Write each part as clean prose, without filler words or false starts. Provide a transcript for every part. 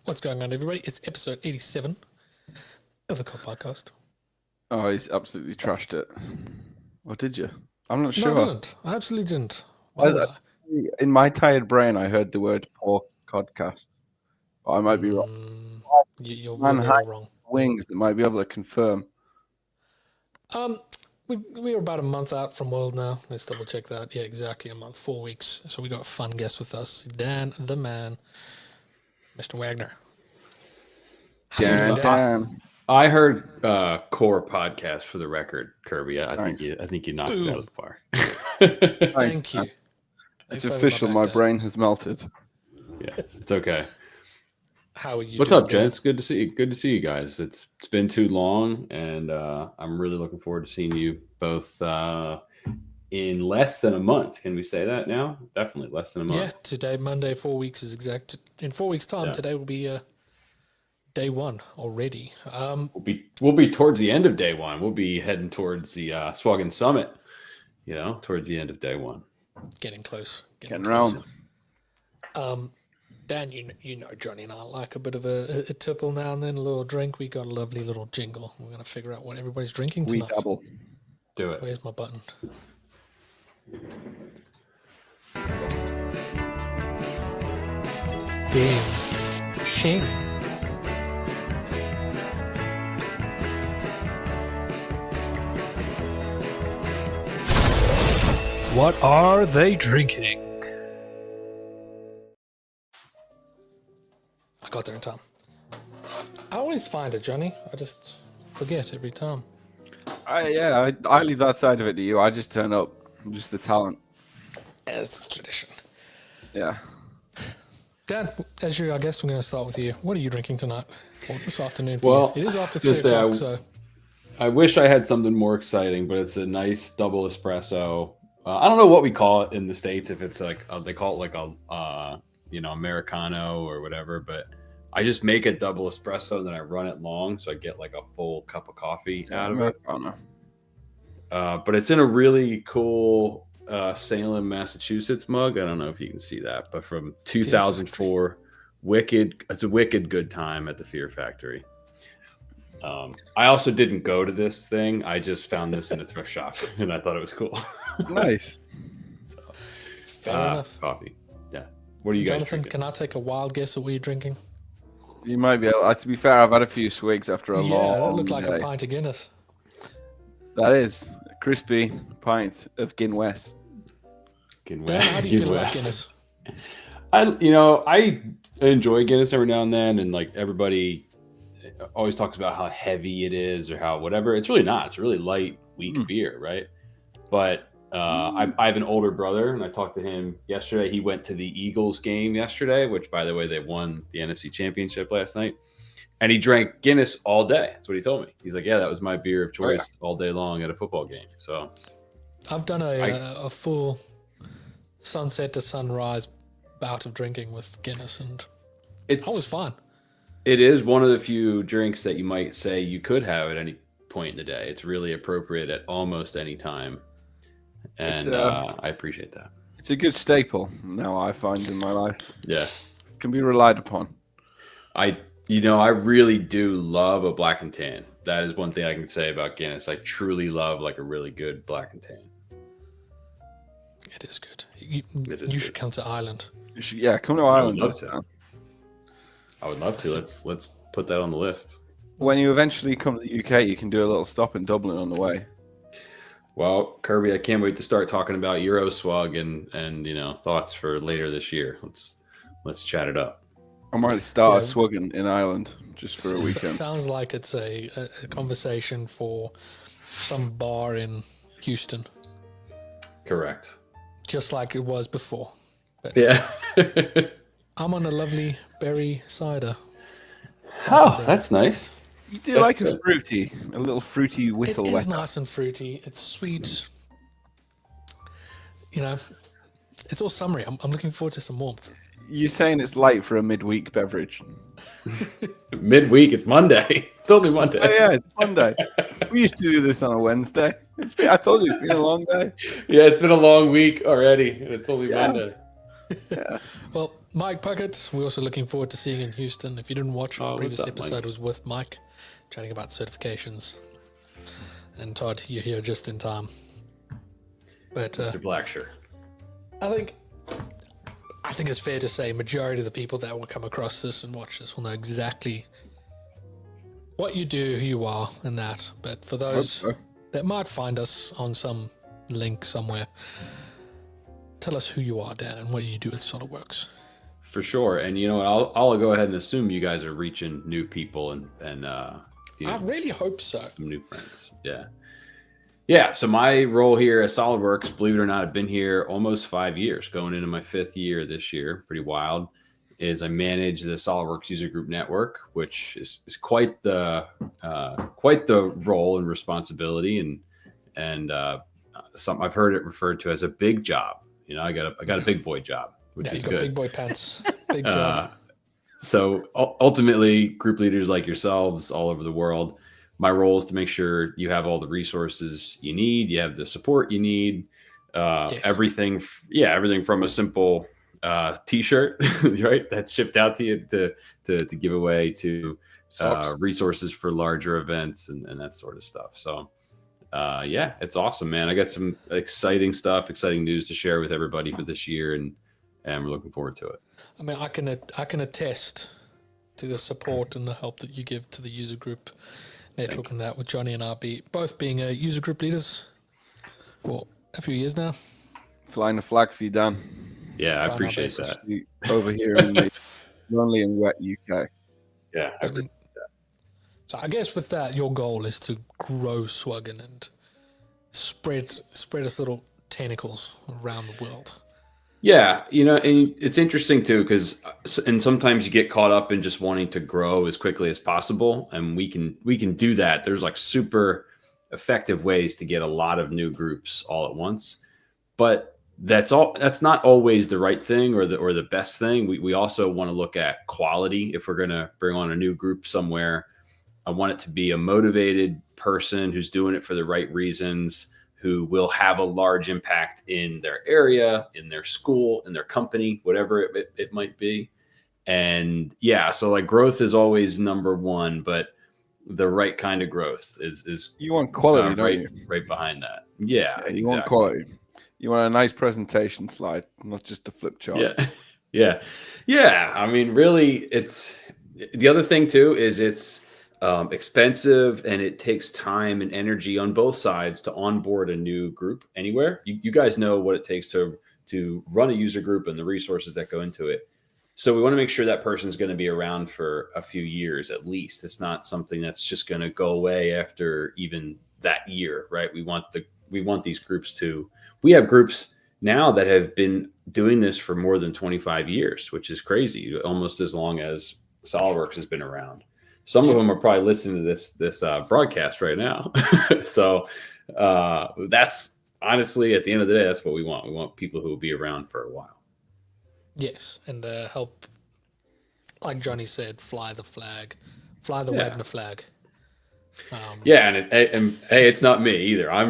What's going on, everybody? It's episode 87 of the COD podcast. Oh, he's absolutely trashed it. Or did you? I'm not sure. No, I didn't. I absolutely didn't. Why would I? In my tired brain, I heard the word poor podcast. But I might be wrong. You're Man, very wrong. Wings that might be able to confirm. We're about a month out from World now. Let's double check that. Yeah, exactly a month, 4 weeks. So we got a fun guest with us, Dan the Man, Mr. Wagner. Dan. I heard core podcast for the record, Kirby. I think you knocked it out of the park. Thank you. It's official. My brain has melted. Yeah, it's okay. How are you? What's up, gents? Good to see you. Good to see you guys. It's been too long, and I'm really looking forward to seeing you both in less than a month. Can we say that now? Definitely less than a month. Yeah, today, Monday, 4 weeks is exact. In 4 weeks' time, Today will be day one already. We'll be towards the end of day one. We'll be heading towards the Swaggin Summit. Towards the end of day one. Getting close. Getting around. Dan, you know Jonny and I like a bit of a tipple now and then, a little drink. We got a lovely little jingle. We're going to figure out what everybody's drinking tonight. We double. Do it. Where's my button? Game King. What are they drinking? I got there in time. I always find it, Jonny. I just forget every time. I leave that side of it to you. I just turn up. I'm just the talent. As tradition. Yeah. Dan, as you, I guess we're going to start with you. What are you drinking tonight? Or this afternoon? Well, it is after 3 o'clock, so... I wish I had something more exciting, but it's a nice double espresso. I don't know what we call it in the States, if it's like, they call it like a, Americano or whatever, but I just make a double espresso and then I run it long. So I get like a full cup of coffee out of it. But it's in a really cool Salem, Massachusetts mug. I don't know if you can see that, but from 2004, it's a wicked good time at the Fear Factory. I also didn't go to this thing. I just found this in a thrift shop and I thought it was cool. Nice. Fair enough. Coffee. Yeah. What are you guys Jonathan, drinking? can I take a wild guess at what you're drinking? You might be able to be fair, I've had a few swigs after a long Yeah, that looked like day. a pint of Guinness. That is a crispy pint of Guinness. Dan, how do you feel about Guinness? I enjoy Guinness every now and then, and like everybody always talks about how heavy it is or how whatever. It's really not. It's a really light, weak beer, right? But I have an older brother, and I talked to him yesterday. He went to the Eagles game yesterday, which, by the way, they won the NFC Championship last night. And he drank Guinness all day. That's what he told me. He's like, yeah, that was my beer of choice all day long at a football game. So I've done a full sunset to sunrise bout of drinking with Guinness, and I was fine. It is one of the few drinks that you might say you could have at any point in the day. It's really appropriate at almost any time. And I appreciate that. It's a good staple now, I find, in my life. Yeah. It can be relied upon. I really do love a black and tan. That is one thing I can say about Guinness. I truly love like a really good black and tan. It is good. You should come to Ireland. Come to Ireland. I would love to. Let's put that on the list. When you eventually come to the UK, you can do a little stop in Dublin on the way. Well, Kirby, I can't wait to start talking about Euroswag and thoughts for later this year. Let's chat it up. I might start a swagging in Ireland just for a weekend. It sounds like it's a conversation for some bar in Houston. Correct. Just like it was before. But yeah. I'm on a lovely berry cider. Oh, that's nice. You do like a little fruity whistle. It is nice and fruity. It's sweet. It's all summery. I'm looking forward to some warmth. You're saying it's light for a midweek beverage. Midweek? It's Monday. It's only Monday. Oh, yeah, it's Monday. We used to do this on a Wednesday. I told you it's been a long day. Yeah, it's been a long week already, and it's only Monday. Yeah. Well, Mike Puckett, we're also looking forward to seeing you in Houston. If you didn't watch, our Oh, previous what's up, episode Mike? was with Mike, chatting about certifications. And Todd, you're here just in time. But Mr. Blacksher. I think it's fair to say majority of the people that will come across this and watch this will know exactly what you do, who you are, and that. But for those so. that might find us on some link somewhere, tell us who you are, Dan, and what do you do with SolidWorks? For sure. And you know what? I'll go ahead and assume you guys are reaching new people and you know, I really hope so. some new friends. Yeah. Yeah. So my role here at SolidWorks, believe it or not, I've been here almost 5 years, going into my 5th year this year. Pretty wild. Is I manage the SolidWorks user group network, which is quite the role and responsibility, and something I've heard it referred to as a big job. You know, I got a big boy job, which Yeah, is he's got good. big boy pants. Big job. So ultimately, group leaders like yourselves all over the world, my role is to make sure you have all the resources you need, you have the support you need, Yes. everything from a simple t-shirt, right, that's shipped out to you to give away to Socks. resources for larger events and that sort of stuff. So yeah, it's awesome, man. I got some exciting news to share with everybody for this year, and we're looking forward to it. I mean, I can attest to the support and the help that you give to the user group network and that, with Jonny and I both being user group leaders for a few years now. Flying the flag for you, Dan. Yeah, I Trying our appreciate best. that. Over here in the lonely and wet UK. Yeah, I appreciate So I guess with that, your goal is to grow Swuggen and spread its little tentacles around the world. Yeah, you know, and it's interesting too, because sometimes you get caught up in just wanting to grow as quickly as possible, and we can do that. There's like super effective ways to get a lot of new groups all at once, but that's not always the right thing or the best thing. We also want to look at quality. If we're going to bring on a new group somewhere, I want it to be a motivated person who's doing it for the right reasons, who will have a large impact in their area, in their school, in their company, whatever it might be. And yeah, so like growth is always number one, but the right kind of growth is You want quality, don't right, you? right behind that. Yeah, You want quality. You want a nice presentation slide, not just the flip chart. Yeah. I mean, really, it's the other thing too is it's expensive, and it takes time and energy on both sides to onboard a new group anywhere. You guys know what it takes to run a user group and the resources that go into it. So we want to make sure that person's going to be around for a few years at least. It's not something that's just going to go away after even that year, right? We want these groups to. We have groups now that have been doing this for more than 25 years, which is crazy, almost as long as SolidWorks has been around. Some of them are probably listening to this broadcast right now. So that's honestly, at the end of the day, that's what we want. We want people who will be around for a while. Yes, and help, like Jonny said, fly the Wagner flag. Yeah, and hey, it's not me either. I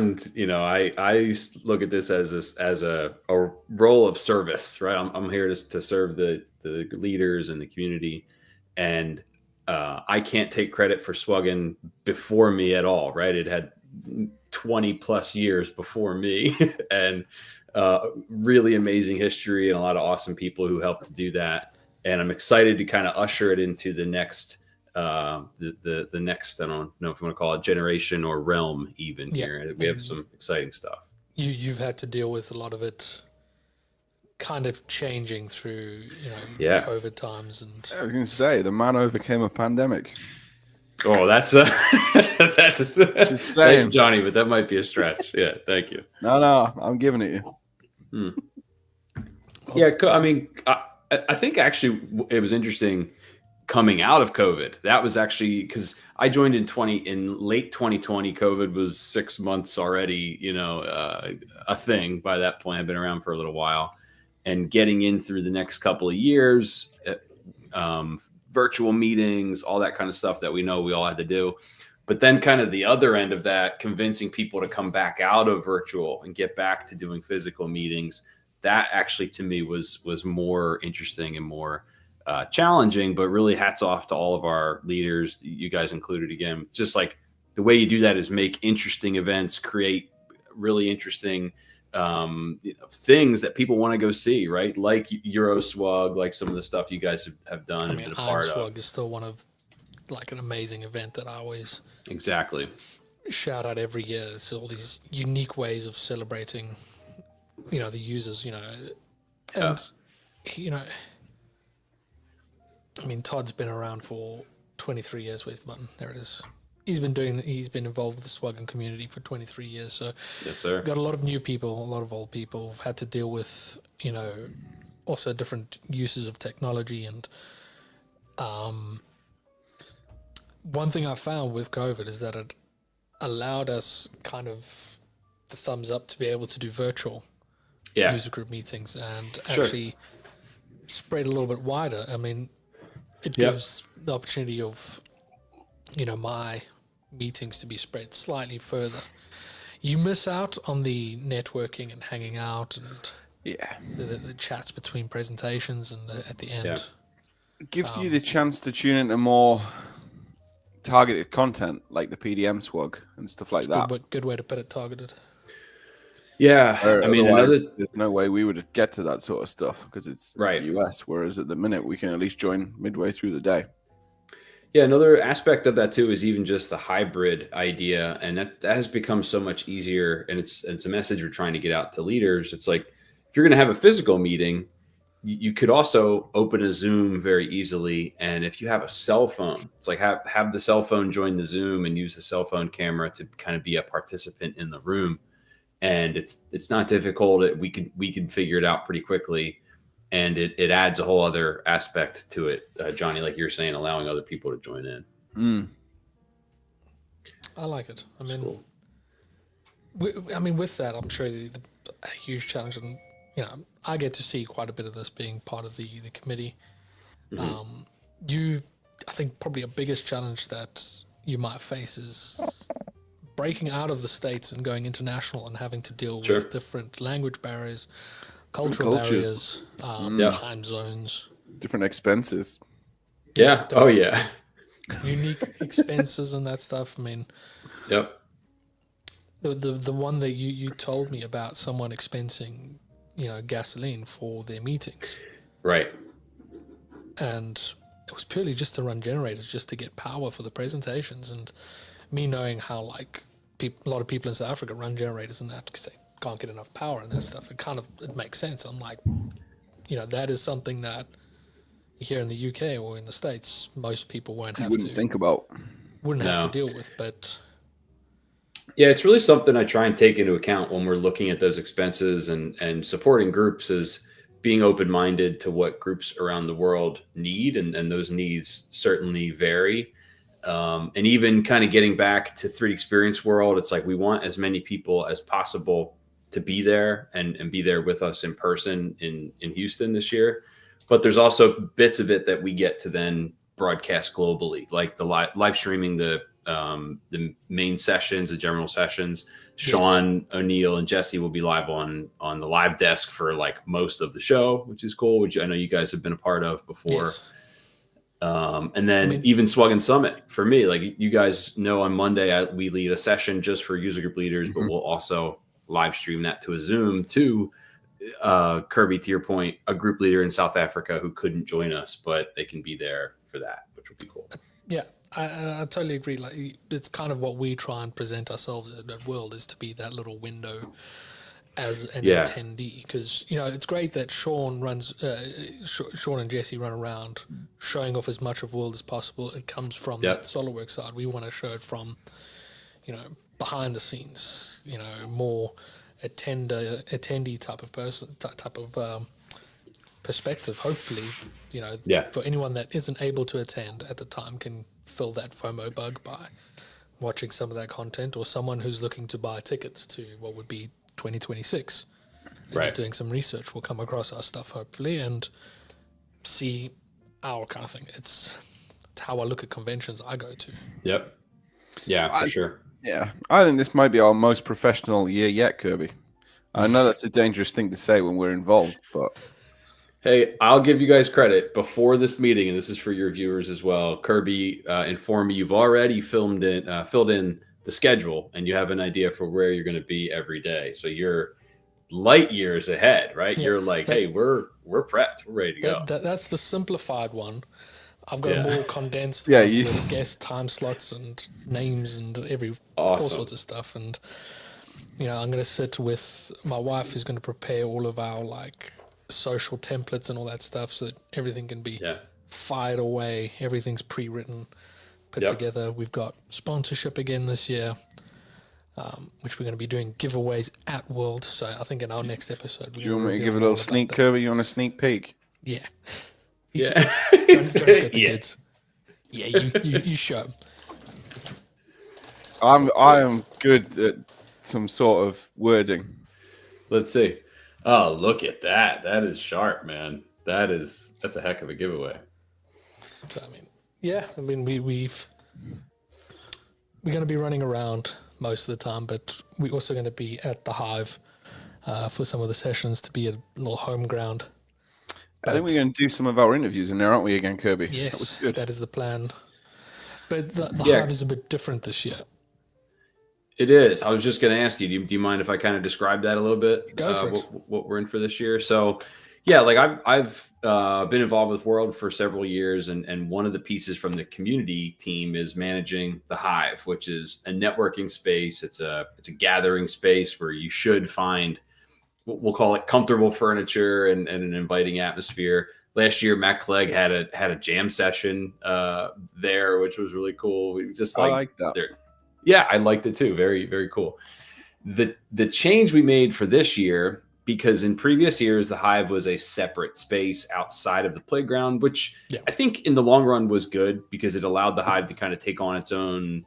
look at this as a role of service, right? I'm here to serve the leaders and the community, and I can't take credit for Swuggen before me at all, right? It had 20 plus years before me, and really amazing history and a lot of awesome people who helped to do that. And I'm excited to kind of usher it into the next. The next, I don't know if you want to call it generation or realm even here. We have some exciting stuff. You've had to deal with a lot of it kind of changing through, COVID times. And I was going to say, the man overcame a pandemic. Oh, that's just saying. Thank you, Jonny, but that might be a stretch. Yeah, thank you. No, I'm giving it you. Yeah, I mean, I think actually it was interesting coming out of COVID. That was actually because I joined in late 2020. COVID was 6 months already, a thing by that point. I've been around for a little while, and getting in through the next couple of years, virtual meetings, all that kind of stuff that we know we all had to do. But then kind of the other end of that, convincing people to come back out of virtual and get back to doing physical meetings. that actually to me was more interesting and more challenging. But really, hats off to all of our leaders, you guys included. Again, just like the way you do that is make interesting events, create really interesting things that people want to go see, right? Like Euroswag, like some of the stuff you guys have done and been a part of. Swag is still one of like an amazing event that I always exactly shout out every year. It's all these unique ways of celebrating, the users, and I mean, Todd's been around for 23 years. Where's the button? There it is. He's been involved with the Swagger community for 23 years. So yes, sir. We've got a lot of new people, a lot of old people who've had to deal with, also different uses of technology. And one thing I found with COVID is that it allowed us kind of the thumbs up to be able to do virtual user group meetings and actually spread a little bit wider. I mean, it gives the opportunity of, my meetings to be spread slightly further. You miss out on the networking and hanging out and the chats between presentations and at the end. Yeah. It gives you the chance to tune into more targeted content like the PDM swag and stuff like that. Good way to put it, targeted. Yeah, I mean, there's no way we would get to that sort of stuff because it's the US, whereas at the minute we can at least join midway through the day. Yeah, another aspect of that too is even just the hybrid idea, and that has become so much easier. And it's a message we're trying to get out to leaders. It's like if you're going to have a physical meeting, you could also open a Zoom very easily. And if you have a cell phone, it's like have the cell phone join the Zoom and use the cell phone camera to kind of be a participant in the room. And it's not difficult. We could figure it out pretty quickly. And it adds a whole other aspect to it, Jonny, like you're saying, allowing other people to join in. I like it. I mean, cool. With that, I'm sure a huge challenge, and I get to see quite a bit of this being part of the committee. Mm-hmm. I think probably a biggest challenge that you might face is breaking out of the States and going international and having to deal with different language barriers, cultural barriers, time zones, different expenses. Yeah. Unique expenses and that stuff. I mean, the one that you told me about, someone expensing, gasoline for their meetings. Right. And it was purely just to run generators, just to get power for the presentations. And me knowing how a lot of people in South Africa run generators and that because they can't get enough power and that stuff, it makes sense. I'm like, that is something that here in the UK or in the States, most people wouldn't have to deal with. But yeah, it's really something I try and take into account when we're looking at those expenses and supporting groups, is being open-minded to what groups around the world need. And those needs certainly vary. And even kind of getting back to 3D Experience World, it's like we want as many people as possible to be there and be there with us in person in Houston this year. But there's also bits of it that we get to then broadcast globally, like the live streaming the main sessions, the general sessions. Yes. Sean O'Neill and Jesse will be live on the live desk for most of the show, which is cool, which I know you guys have been a part of before. Yes. And then even Swag and Summit for me, you guys know, on Monday we lead a session just for user group leaders, but we'll also live stream that to a Zoom to Kirby, to your point, a group leader in South Africa who couldn't join us, but they can be there for that, which would be cool. Yeah, I totally agree. It's kind of what we try and present ourselves at World, is to be that little window as an attendee, because it's great that Sean and Jesse run around showing off as much of World as possible. It comes from that SOLIDWORKS side. We want to show it from behind the scenes, more attendee type of person, type of perspective. Hopefully, for anyone that isn't able to attend at the time, can fill that FOMO bug by watching some of that content, or someone who's looking to buy tickets to what would be 2026 and is doing some research will come across our stuff hopefully and see our kind of thing. It's how I look at conventions I go to. Yep. Yeah, for sure. Yeah, I think this might be our most professional year yet, Kirby. I know that's a dangerous thing to say when we're involved, but Hey, I'll give you guys credit. Before this meeting, and this is for your viewers as well, Kirby informed me you've already filled in the schedule, and you have an idea for where you're going to be every day. So you're light years ahead, right? Yeah, You're like, hey, we're prepped, we're ready to go. That's the simplified one. I've got a more condensed Yeah, one you- with guest time slots and names and all Awesome. sorts of stuff. And I'm going to sit with my wife, who's going to prepare all of our like social templates and all that stuff, so that everything can be fired away. Everything's pre-written, put together. We've got sponsorship again this year, which we're going to be doing giveaways at World. So I think in our next episode, do you want me to give a little sneak, Kirby? You want a sneak peek? Yeah. Yeah. John's got the kids. Yeah, you show 'em. I am good at some sort of wording. Let's see. Oh, look at that. That is sharp, man. That's a heck of a giveaway. So we're going to be running around most of the time, but we're also going to be at the Hive for some of the sessions to be a little home ground. I think we're going to do some of our interviews in there, aren't we, again, Kirby? Yes, that was good. That is the plan. But the Hive is a bit different this year. It is. I was just going to ask you, do you mind if I kind of describe that a little bit? Go for it. What we're in for this year. So, yeah, like I've been involved with World for several years, and one of the pieces from the community team is managing the Hive, which is a networking space. It's a gathering space where you should find, we'll call it, comfortable furniture and an inviting atmosphere. Last year, Matt Clegg had a jam session there, which was really cool. We just I like that. Yeah, I liked it too. Very, very cool. The change we made for this year, because in previous years, the Hive was a separate space outside of the playground, which I think in the long run was good because it allowed the Hive to kind of take on its own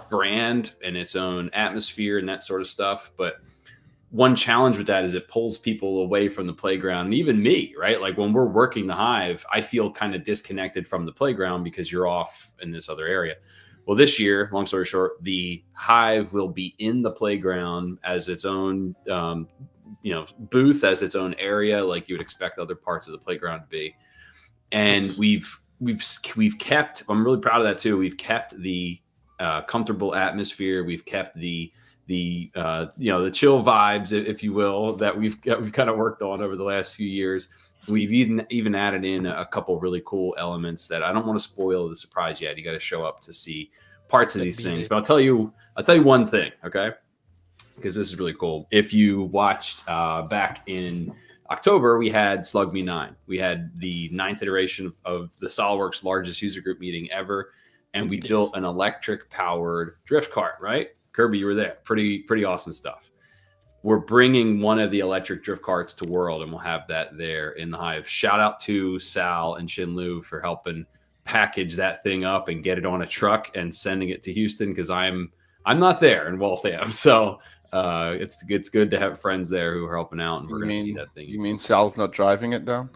brand and its own atmosphere and that sort of stuff. But one challenge with that is it pulls people away from the playground, and even me, right? Like when we're working the Hive, I feel kind of disconnected from the playground because you're off in this other area. Well, this year, long story short, the Hive will be in the playground as its own, booth, as its own area, like you would expect other parts of the playground to be. And we've kept, I'm really proud of that too. We've kept the comfortable atmosphere. We've kept the chill vibes, if you will, that we've kind of worked on over the last few years. We've even added in a couple really cool elements that I don't want to spoil the surprise yet. You got to show up to see parts of these things. But I'll tell you one thing, okay? Because this is really cool. If you watched back in October, we had Slug Me 9. We had the 9th iteration of the SOLIDWORKS largest user group meeting ever, and we built an electric powered drift cart, right? Kirby, you were there. Pretty awesome stuff. We're bringing one of the electric drift carts to World, and we'll have that there in the Hive. Shout out to Sal and Chin Lu for helping package that thing up and get it on a truck and sending it to Houston, because I'm not there in Waltham. So it's good to have friends there who are helping out, and we're going to see that thing. You mean Sal's not driving it down?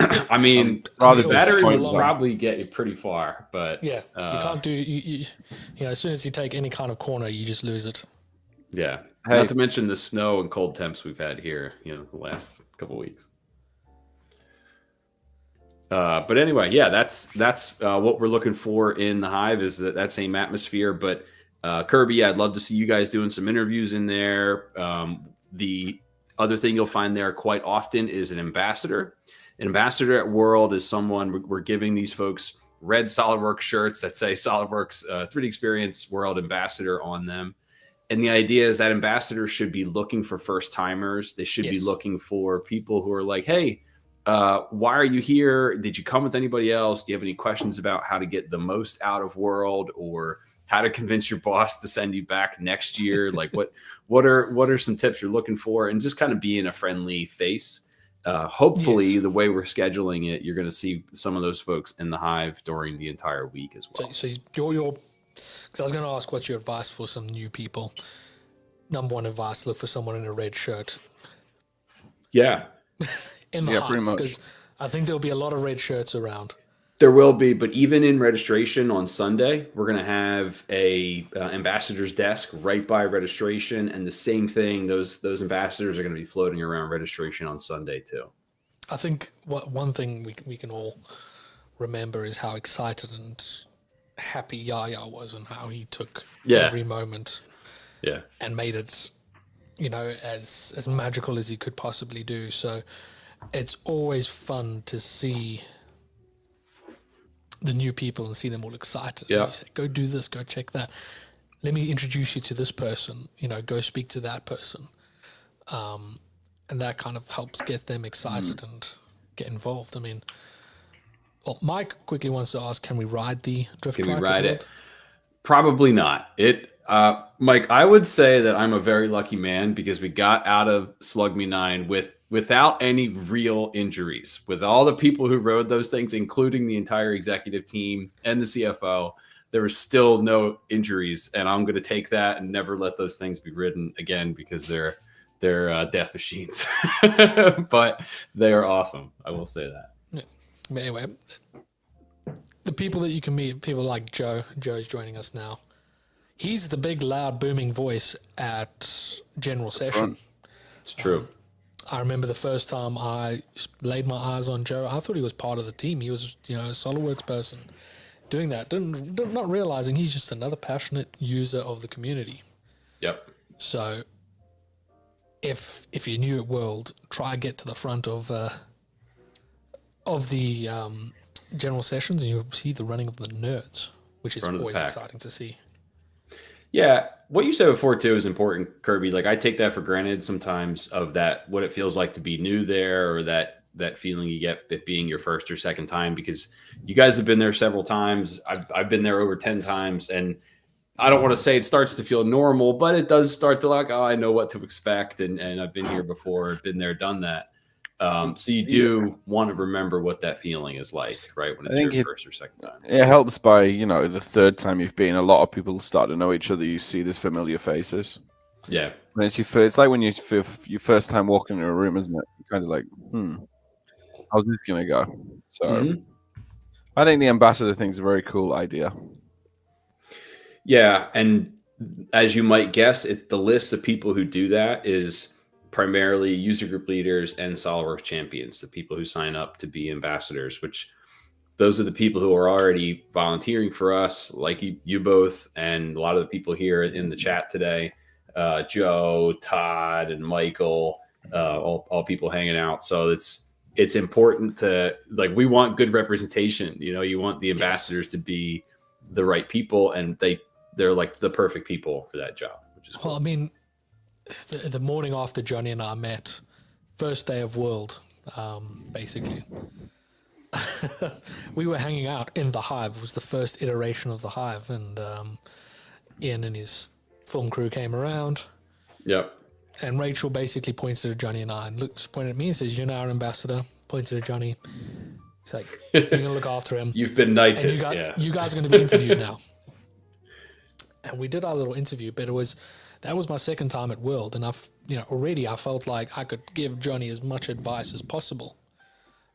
I mean, rather the battery will disappointed. probably get you pretty far, but you can't do you as soon as you take any kind of corner, you just lose it. Yeah. Hey. Not to mention the snow and cold temps we've had here, the last couple of weeks. But anyway, yeah, that's what we're looking for in the Hive, is that same atmosphere. But Kirby, I'd love to see you guys doing some interviews in there. The other thing you'll find there quite often is an ambassador. An ambassador at World is someone we're giving these folks red SolidWorks shirts that say SolidWorks 3D Experience World Ambassador on them. And the idea is that ambassadors should be looking for first timers. They should be looking for people who are like, hey, why are you here? Did you come with anybody else? Do you have any questions about how to get the most out of World, or how to convince your boss to send you back next year? Like what are some tips you're looking for? And just kind of being a friendly face. Hopefully the way we're scheduling it, you're going to see some of those folks in the Hive during the entire week as well. So your because I was going to ask what's your advice for some new people. Number one advice: look for someone in a red shirt. Yeah. In the pretty Hive, much. because I think there'll be a lot of red shirts around. There will be, but even in registration on Sunday, we're going to have a ambassador's desk right by registration, and the same thing. Those ambassadors are going to be floating around registration on Sunday too. I think one thing we can all remember is how excited and happy Yaya was, and how he took every moment, and made it, as magical as he could possibly do. So it's always fun to see the new people and see them all excited. Yeah. You say, go do this, go check that. Let me introduce you to this person, go speak to that person. And that kind of helps get them excited and get involved. I mean, Mike quickly wants to ask, can we ride the drift track? Can we ride it? Probably not. Mike, I would say that I'm a very lucky man because we got out of Slug Me 9 without any real injuries. With all the people who rode those things, including the entire executive team and the CFO, there was still no injuries. And I'm going to take that and never let those things be ridden again because they're death machines. But they are awesome. I will say that. Yeah. But anyway, the people that you can meet, people like Joe. Joe's joining us now. He's the big, loud, booming voice at General Session. It's true. I remember the first time I laid my eyes on Joe, I thought he was part of the team. He was, a SOLIDWORKS person doing that. Not realizing he's just another passionate user of the community. Yep. So if you're new at World, try get to the front of the General Sessions, and you'll see the running of the nerds, which is always exciting to see. Yeah, what you said before too is important, Kirby. Like I take that for granted sometimes of that, what it feels like to be new there, or that feeling you get it being your first or second time, because you guys have been there several times. I've been there over 10 times, and I don't want to say it starts to feel normal, but it does start to like, I know what to expect, and I've been here before, been there, done that. So you do want to remember what that feeling is like, right? When it's your first or second time. It helps by, the third time you've been, a lot of people start to know each other. You see these familiar faces. Yeah. When it's like when you your first time walking into a room, isn't it? You're kind of like, how's this going to go? So I think the ambassador thing's a very cool idea. Yeah. And as you might guess, it's the list of people who do that is primarily user group leaders and SOLIDWORKS champions, the people who sign up to be ambassadors, which those are the people who are already volunteering for us, like you both, and a lot of the people here in the chat today, Joe, Todd, and Michael, all people hanging out. So it's important to, like, we want good representation. You want the ambassadors to be the right people, and they're like the perfect people for that job, which is cool. Well, I mean, the morning after Jonny and I met, first day of World, basically, we were hanging out in the Hive. It was the first iteration of the Hive, and Ian and his film crew came around. Yep. And Rachel basically points to Jonny and I, and looks, pointed at me and says, "You're now our ambassador." Points to Jonny. It's like, you're going to look after him. You've been knighted. You guys are going to be interviewed now. And we did our little interview, but that was my second time at World, and already I felt like I could give Jonny as much advice as possible,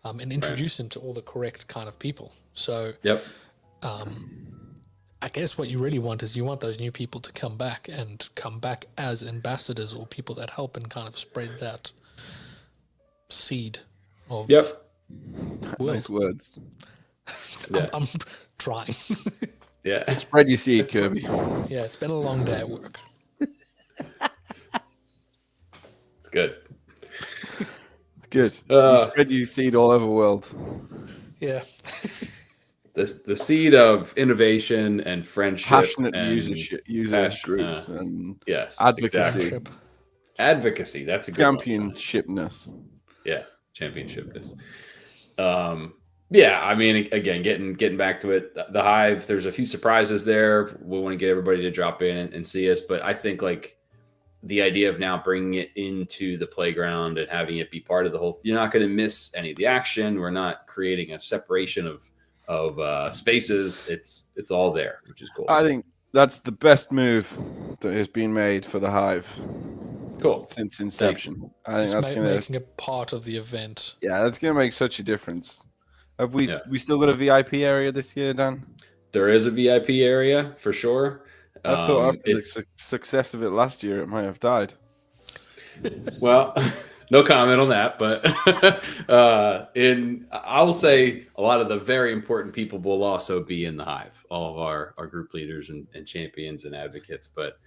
and introduce him to all the correct kind of people. So, yep. I guess what you really want is you want those new people to come back as ambassadors or people that help and kind of spread that seed of. Yep. World. Nice words. I'm trying. Yeah. Spread your seed, Kirby. Yeah, it's been a long day at work. It's good. It's good. You spread your seed all over the world. Yeah. The seed of innovation and friendship, passionate and user groups, and yes, advocacy. Exactly. Advocacy. That's a good championshipness. Yeah, championshipness. Yeah, I mean, again, getting back to it, the Hive, there's a few surprises there. We want to get everybody to drop in and see us, but I think like the idea of now bringing it into the playground and having it be part of the whole, you're not going to miss any of the action. We're not creating a separation of spaces. It's all there, which is cool. I think that's the best move that has been made for the Hive. Cool. Since inception. I think that's making it part of the event. Yeah, that's going to make such a difference. Have we Yeah. we still got a VIP area this year, Dan? There is a VIP area for sure. I thought after the success of it last year, it might have died. Well, no comment on that, but I will say a lot of the very important people will also be in the hive, all of our group leaders and champions and advocates. But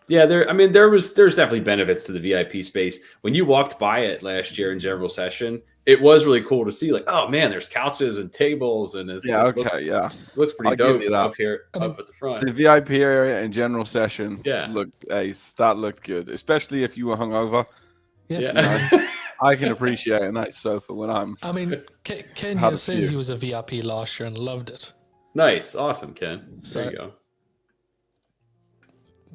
there's definitely benefits to the VIP space. When you walked by it last year in general session, it was really cool to see, like, oh man, there's couches and tables, and looks pretty dope up here up at the front. The VIP area in general session, yeah, looked ace. That looked good, especially if you were hungover. Yeah, you know, I can appreciate a nice sofa when I'm. I mean, Ken here says he was a VIP last year and loved it. Nice, awesome, Ken. So, there you go.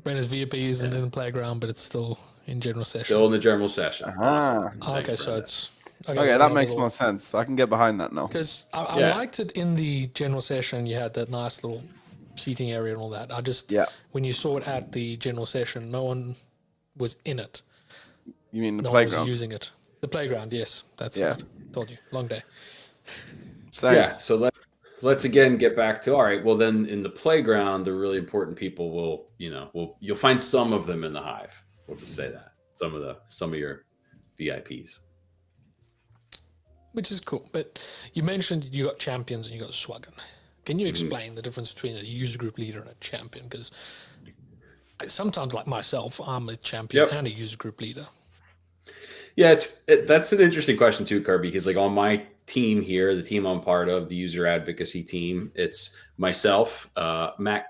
Brenna's VIP isn't in the playground, but it's still in general session. Still in the general session. Awesome. Okay, so it's. Okay, that makes more sense. I can get behind that now. Because I liked it in the general session. You had that nice little seating area and all that. When you saw it at the general session, no one was in it. You mean the no playground? one was using it. The playground, yes. That's it. Told you. Long day. Same. Yeah, so let's again get back to, all right, well then in the playground, the really important people you'll find some of them in the hive. We'll just say that. Some of your VIPs. Which is cool. But you mentioned you got champions and you got Swaggen. Can you explain the difference between a user group leader and a champion? Because sometimes, like myself, I'm a champion and a user group leader. Yeah, that's an interesting question too, Kirby, because like on my team here, the team I'm part of, the user advocacy team, it's myself, Matt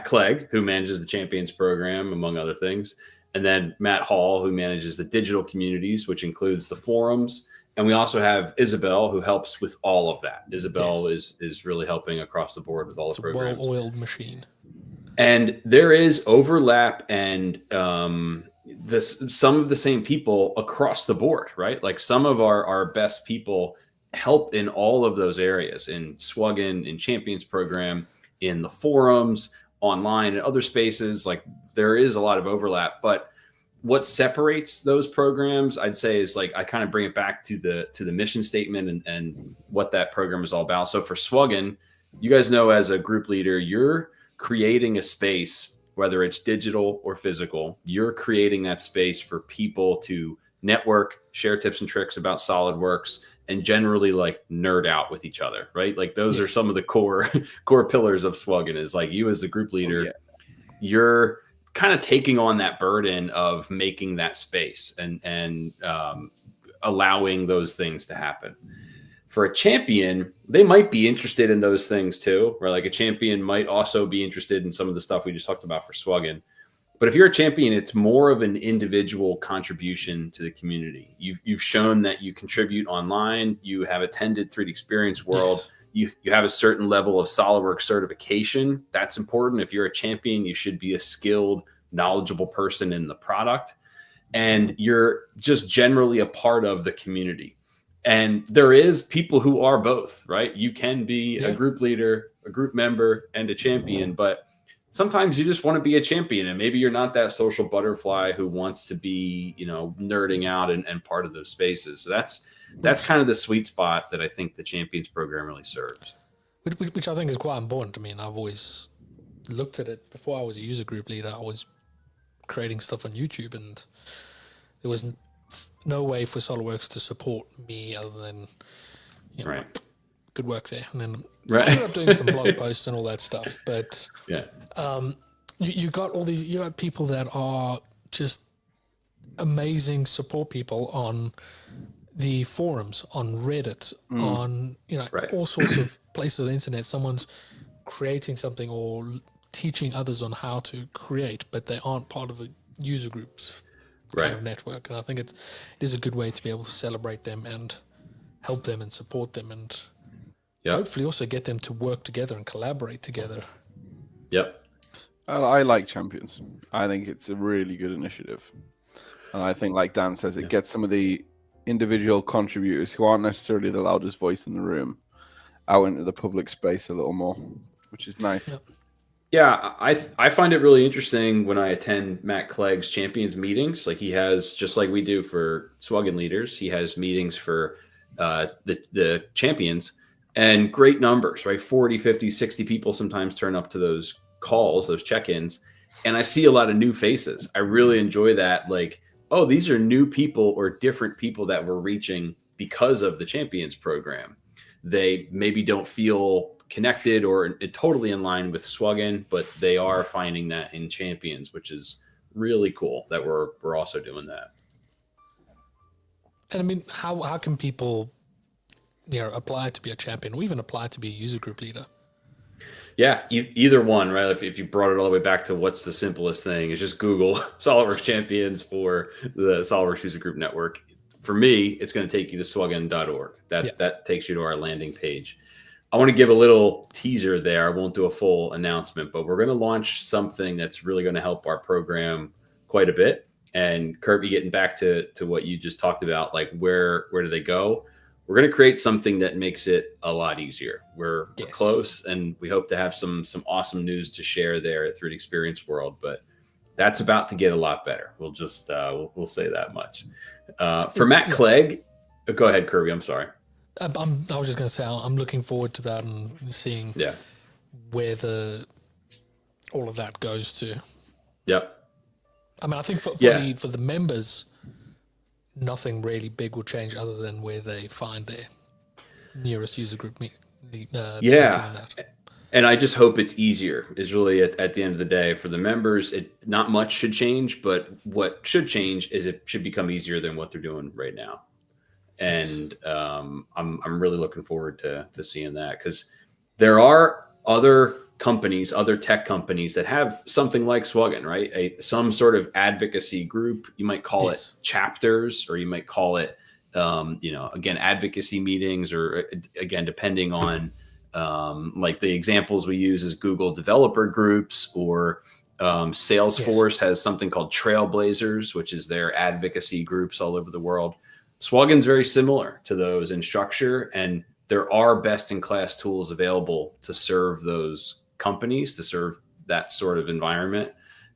Clegg, who manages the champions program, among other things, and then Matt Hall, who manages the digital communities, which includes the forums. And we also have Isabel, who helps with all of that. Isabel is really helping across the board with all the programs. It's a well-oiled machine. And there is overlap and some of the same people across the board, right? Like some of our best people help in all of those areas, in Swaggen, in Champions program, in the forums, online, and other spaces. Like there is a lot of overlap, but what separates those programs, I'd say, is like I kind of bring it back to the mission statement and what that program is all about. So for Swaggen, you guys know, as a group leader, you're creating a space, whether it's digital or physical. You're creating that space for people to network, share tips and tricks about SolidWorks, and generally like nerd out with each other, right? Like those are some of the core pillars of Swaggen. Is like you as the group leader, you're kind of taking on that burden of making that space and allowing those things to happen. For a champion, they might be interested in those things too, right? Like a champion might also be interested in some of the stuff we just talked about for Swaggen. But if you're a champion, it's more of an individual contribution to the community. You've shown that you contribute online. You have attended 3D Experience World. Yes. You have a certain level of SolidWorks certification. That's important. If you're a champion, you should be a skilled, knowledgeable person in the product. And you're just generally a part of the community. And there is people who are both, right? You can be a group leader, a group member, and a champion, but sometimes you just want to be a champion, and maybe you're not that social butterfly who wants to be, nerding out and part of those spaces. So that's kind of the sweet spot that I think the Champions program really serves. Which I think is quite important. I mean, I've always looked at it before I was a user group leader. I was creating stuff on YouTube, and there was no way for SolidWorks to support me other than, good work there. And then I ended up doing some blog posts and all that stuff. But you got people that are just amazing support people on the forums, on Reddit, on all sorts of places on the internet. Someone's creating something or teaching others on how to create, but they aren't part of the user groups kind of network. And I think it is a good way to be able to celebrate them and help them and support them, and hopefully also get them to work together and collaborate together. Yep. I like Champions. I think it's a really good initiative. And I think, like Dan says, it gets some of the individual contributors who aren't necessarily the loudest voice in the room out into the public space a little more, which is nice. Yep. Yeah, I find it really interesting when I attend Matt Clegg's Champions meetings. Like he has, just like we do for Swaggen leaders, he has meetings for the champions, and great numbers, right? 40, 50, 60 people sometimes turn up to those calls, those check-ins. And I see a lot of new faces. I really enjoy that. Like, oh, these are new people or different people that we're reaching because of the Champions program. They maybe don't feel connected or totally in line with Swuggen, but they are finding that in Champions, which is really cool that we're also doing that. And I mean, how can people, apply to be a champion or even apply to be a user group leader? Yeah, either one, right? If you brought it all the way back to what's the simplest thing, is just Google SOLIDWORKS Champions or the SOLIDWORKS User Group Network. For me, it's going to take you to swuggen.org. That takes you to our landing page. I want to give a little teaser there. I won't do a full announcement, but we're going to launch something that's really going to help our program quite a bit. And Kirby, getting back to what you just talked about, like where do they go? We're going to create something that makes it a lot easier. We're close, and we hope to have some awesome news to share there at 3D Experience World. But that's about to get a lot better. We'll just we'll say that much. For Matt Clegg, go ahead, Kirby. I'm sorry. I was just going to say I'm looking forward to that and seeing where all of that goes to. Yep. I mean, I think for the members, nothing really big will change other than where they find their nearest user group meeting. And I just hope it's easier is really at the end of the day for the members. Not much should change, but what should change is it should become easier than what they're doing right now. And I'm really looking forward to seeing that, because there are other companies, other tech companies that have something like Swuggen, right? Some sort of advocacy group. You might call it chapters, or you might call it, again, advocacy meetings, or again, depending on like the examples we use is Google developer groups, or Salesforce has something called Trailblazers, which is their advocacy groups all over the world. Swuggen's very similar to those in structure, and there are best-in-class tools available to serve those companies, to serve that sort of environment.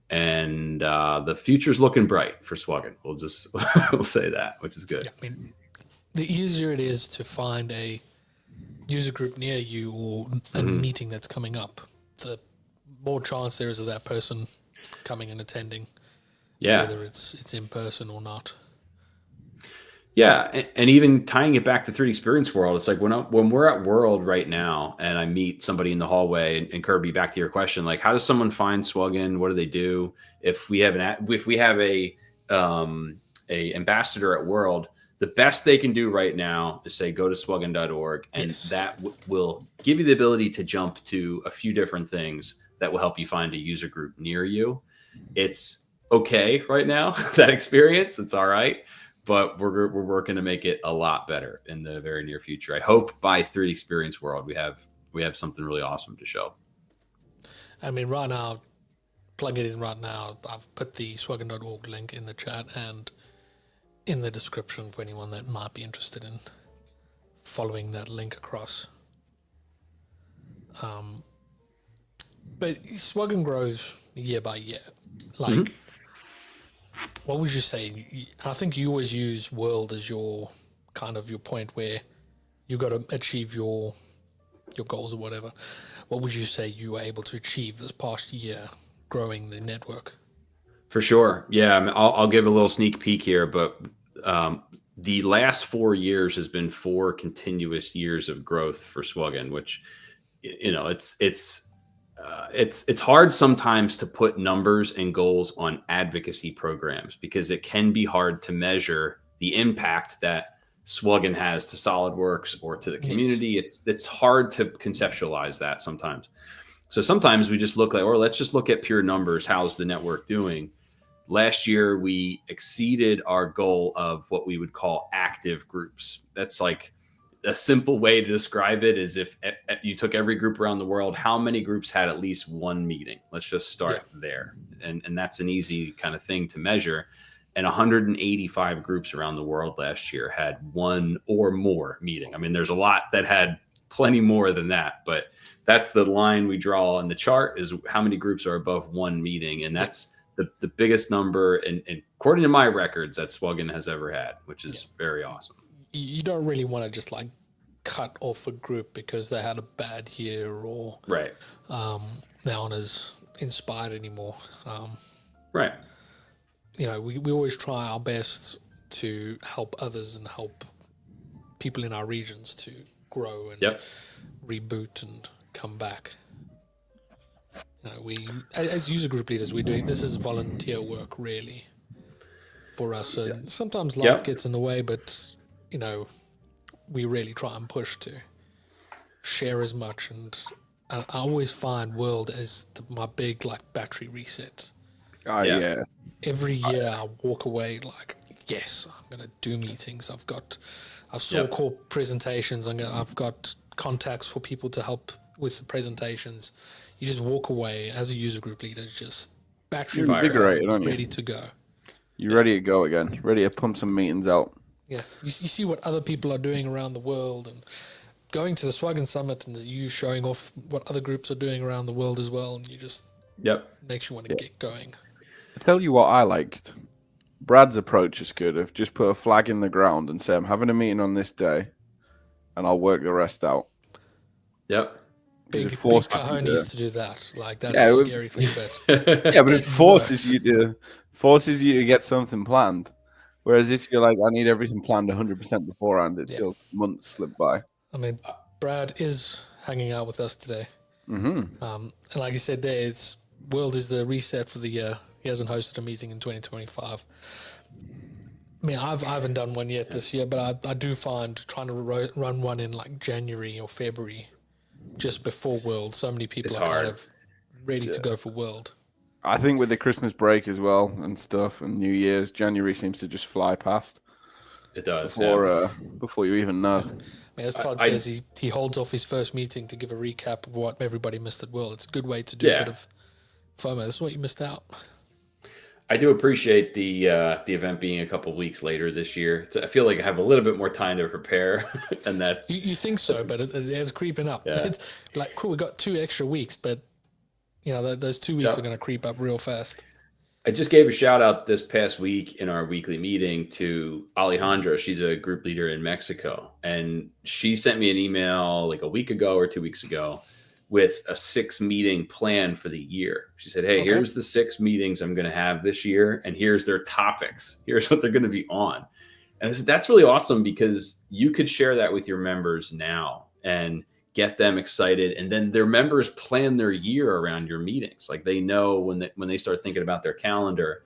And the future's looking bright for Swuggen. We'll say that, which is good. Yeah, I mean, the easier it is to find a user group near you or a meeting that's coming up, the more chance there is of that person coming and attending, whether it's in person or not. Yeah, and even tying it back to 3D Experience World, it's like when we're at World right now, and I meet somebody in the hallway, and Kirby, back to your question, like how does someone find Swuggen? What do they do if we have a ambassador at World? The best they can do right now is say go to swuggen.org, and that will give you the ability to jump to a few different things that will help you find a user group near you. It's okay right now, that experience. It's all right. But we're working to make it a lot better in the very near future. I hope by 3D Experience World we have something really awesome to show. I mean, right now, plug it in right now. I've put the swuggen.org link in the chat and in the description for anyone that might be interested in following that link across. But Swuggen grows year by year. Like, what would you say? I think you always use World as your kind of your point where you got to achieve your goals or whatever. What would you say you were able to achieve this past year growing the network? For sure. Yeah. I mean, I'll give a little sneak peek here, but the last 4 years has been 4 continuous years of growth for Swuggen, which, it's hard sometimes to put numbers and goals on advocacy programs, because it can be hard to measure the impact that Swuggen has to SolidWorks or to the community. It's hard to conceptualize that sometimes. So sometimes we just look like, or let's just look at pure numbers. How's the network doing? Last year, we exceeded our goal of what we would call active groups. That's like a simple way to describe it is if you took every group around the world, how many groups had at least one meeting? Let's just start there. And that's an easy kind of thing to measure. And 185 groups around the world last year had one or more meeting. I mean, there's a lot that had plenty more than that, but that's the line we draw on the chart, is how many groups are above one meeting. And that's the biggest number, and according to my records, that Swuggen has ever had, which is very awesome. you don't really want to just like cut off a group because they had a bad year or Right. they aren't as inspired anymore. Right. You know, we always try our best to help others and help people in our regions to grow and reboot and come back. You know, we as user group leaders, we're doing this is volunteer work really for us. And sometimes life gets in the way, but you know, we really try and push to share as much. And I always find World as my big like battery reset. Yeah. Every year I walk away like, yes, I'm gonna do meetings. I've saw core presentations. I've got contacts for people to help with the presentations. You just walk away as a user group leader, just battery invigorated, aren't you? ready to go. You're ready to go again, ready to pump some meetings out. Yeah, you see what other people are doing around the world, and going to the Swagan Summit and you showing off what other groups are doing around the world as well, and you just makes you want to get going. I tell you what I liked. Brad's approach is good. Of just put a flag in the ground and say, I'm having a meeting on this day, and I'll work the rest out. Yep. Big cojones to do that. Like that's a scary thing, but but it forces you to get something planned. Whereas if you're like, I need everything planned 100% beforehand, it feels months slip by. I mean, Brad is hanging out with us today. Mm-hmm. And like you said there, World is the reset for the year. He hasn't hosted a meeting in 2025. I mean, I haven't done one yet this year, but I do find trying to run one in like January or February, just before World, so many people are kind of ready to go for World. I think with the Christmas break as well and stuff and New Year's, January seems to just fly past. It does. Before you even know. I mean, as Todd says, he holds off his first meeting to give a recap of what everybody missed at World. It's a good way to do a bit of FOMO. This is what you missed out. I do appreciate the event being a couple weeks later this year. I feel like I have a little bit more time to prepare, and that's you think so, but it's creeping up. Yeah. It's like cool. We got 2 extra weeks, but you know those 2 weeks are going to creep up real fast. I just gave a shout out this past week in our weekly meeting to Alejandra. She's a group leader in Mexico, and she sent me an email like a week ago or 2 weeks ago with a 6 meeting plan for the year. She said, hey, here's the 6 meetings I'm going to have this year, and here's their topics. Here's what they're going to be on. And I said, that's really awesome because you could share that with your members now and get them excited. And then their members plan their year around your meetings. Like they know when they start thinking about their calendar,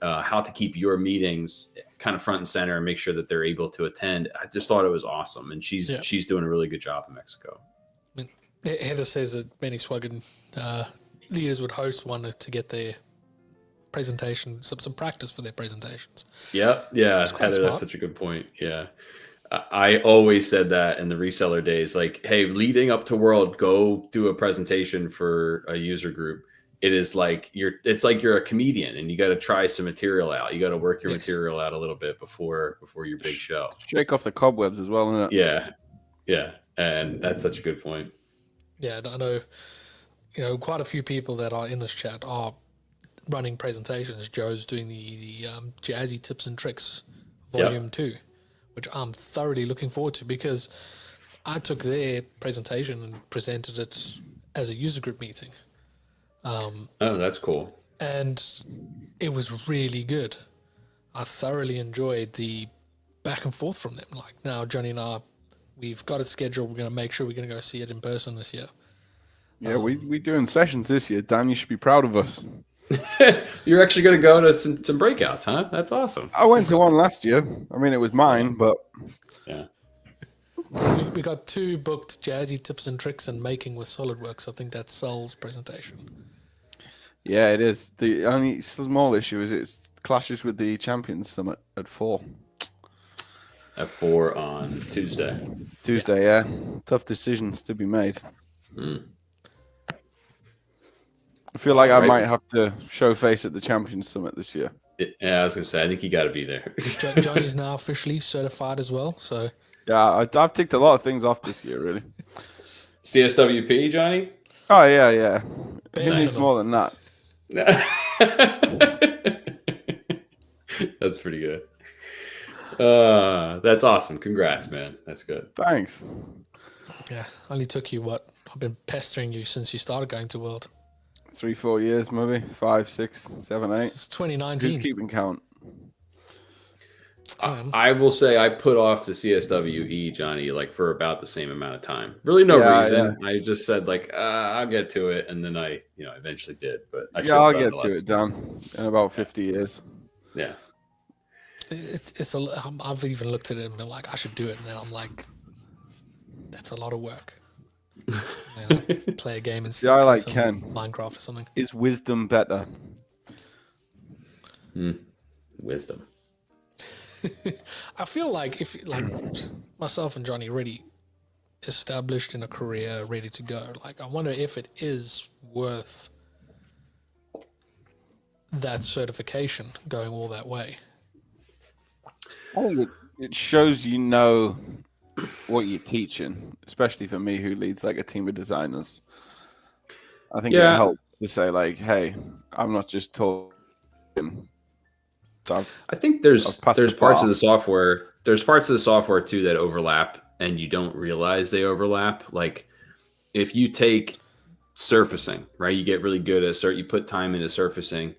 how to keep your meetings kind of front and center and make sure that they're able to attend. I just thought it was awesome. And she's doing a really good job in Mexico. Heather says that many Swagan leaders would host one to get their presentation, some practice for their presentations. Yeah, Heather, that's such a good point. Yeah. I always said that in the reseller days, like, hey, leading up to World, go do a presentation for a user group. It is like it's like you're a comedian and you got to try some material out. You got to work your material out a little bit before your big show. Shake off the cobwebs as well, isn't it? Yeah. And that's such a good point. Yeah, I know, quite a few people that are in this chat are running presentations. Joe's doing the Jazzy Tips and Tricks Volume 2, which I'm thoroughly looking forward to because I took their presentation and presented it as a user group meeting. Oh, that's cool. And it was really good. I thoroughly enjoyed the back and forth from them. Like now, Jonny and I, we've got it scheduled. We're going to make sure we're going to go see it in person this year. Yeah, we're doing sessions this year. Dan, you should be proud of us. You're actually going to go to some breakouts, huh? That's awesome. I went to one last year. I mean, it was mine, but... Yeah. We got 2 booked Jazzy Tips and Tricks and Making with SOLIDWORKS. I think that's Sol's presentation. Yeah, it is. The only small issue is it clashes with the Champions Summit at 4. At 4 on Tuesday. Yeah. Tough decisions to be made. I feel like I might have to show face at the Champions Summit this year. Yeah, I was going to say, I think you got to be there. Jonny's now officially certified as well, so... Yeah, I've ticked a lot of things off this year, really. CSWP, Jonny? Oh, yeah. Who needs more than that? That's pretty good. That's awesome. Congrats, man. That's good. Thanks. Yeah, only took you what? I've been pestering you since you started going to World. 3-4 years, maybe 5, 6, 7, 8. It's 2019. Who's keeping count? I will say I put off the CSWE, Johnny, like for about the same amount of time. Really, no reason. Yeah. I just said like I'll get to it, and then I, eventually did. But I'll get to it done in about 50 years. Yeah, it's a. I've even looked at it and been like, I should do it, and then I'm like, that's a lot of work. Play a game instead. Yeah, I like Ken. Minecraft or something. Is wisdom better? Wisdom. I feel like if myself and Johnny already established in a career, ready to go, like I wonder if it is worth that certification going all that way. I think it shows what you're teaching, especially for me who leads like a team of designers. I think it helps to say like, hey, I'm not just talking. I think there's parts of the software. There's parts of the software too that overlap, and you don't realize they overlap. Like if you take surfacing, right? You get really good at you put time into surfacing.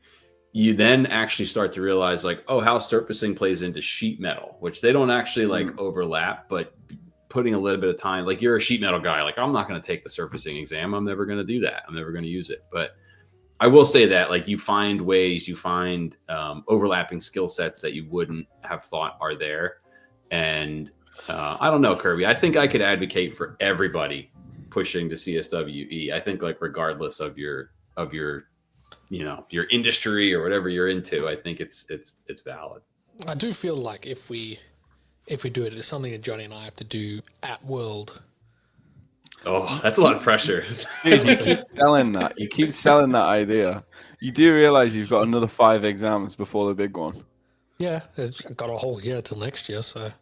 You then actually start to realize like, oh, how surfacing plays into sheet metal, which they don't actually like overlap, but putting a little bit of time. Like you're a sheet metal guy. Like I'm not going to take the surfacing exam. I'm never going to do that. I'm never going to use it, but I will say that like you find overlapping skill sets that you wouldn't have thought are there. And I don't know, Kirby, I think I could advocate for everybody pushing to CSWE. I think like regardless of your your industry or whatever you're into, I think it's valid. I do feel like if we do it, it's something that Johnny and I have to do at World. Oh, that's a lot of pressure. Dude, you keep selling that. You keep selling that idea. You do realize you've got another 5 exams before the big one. Yeah, I've got a whole year till next year, so.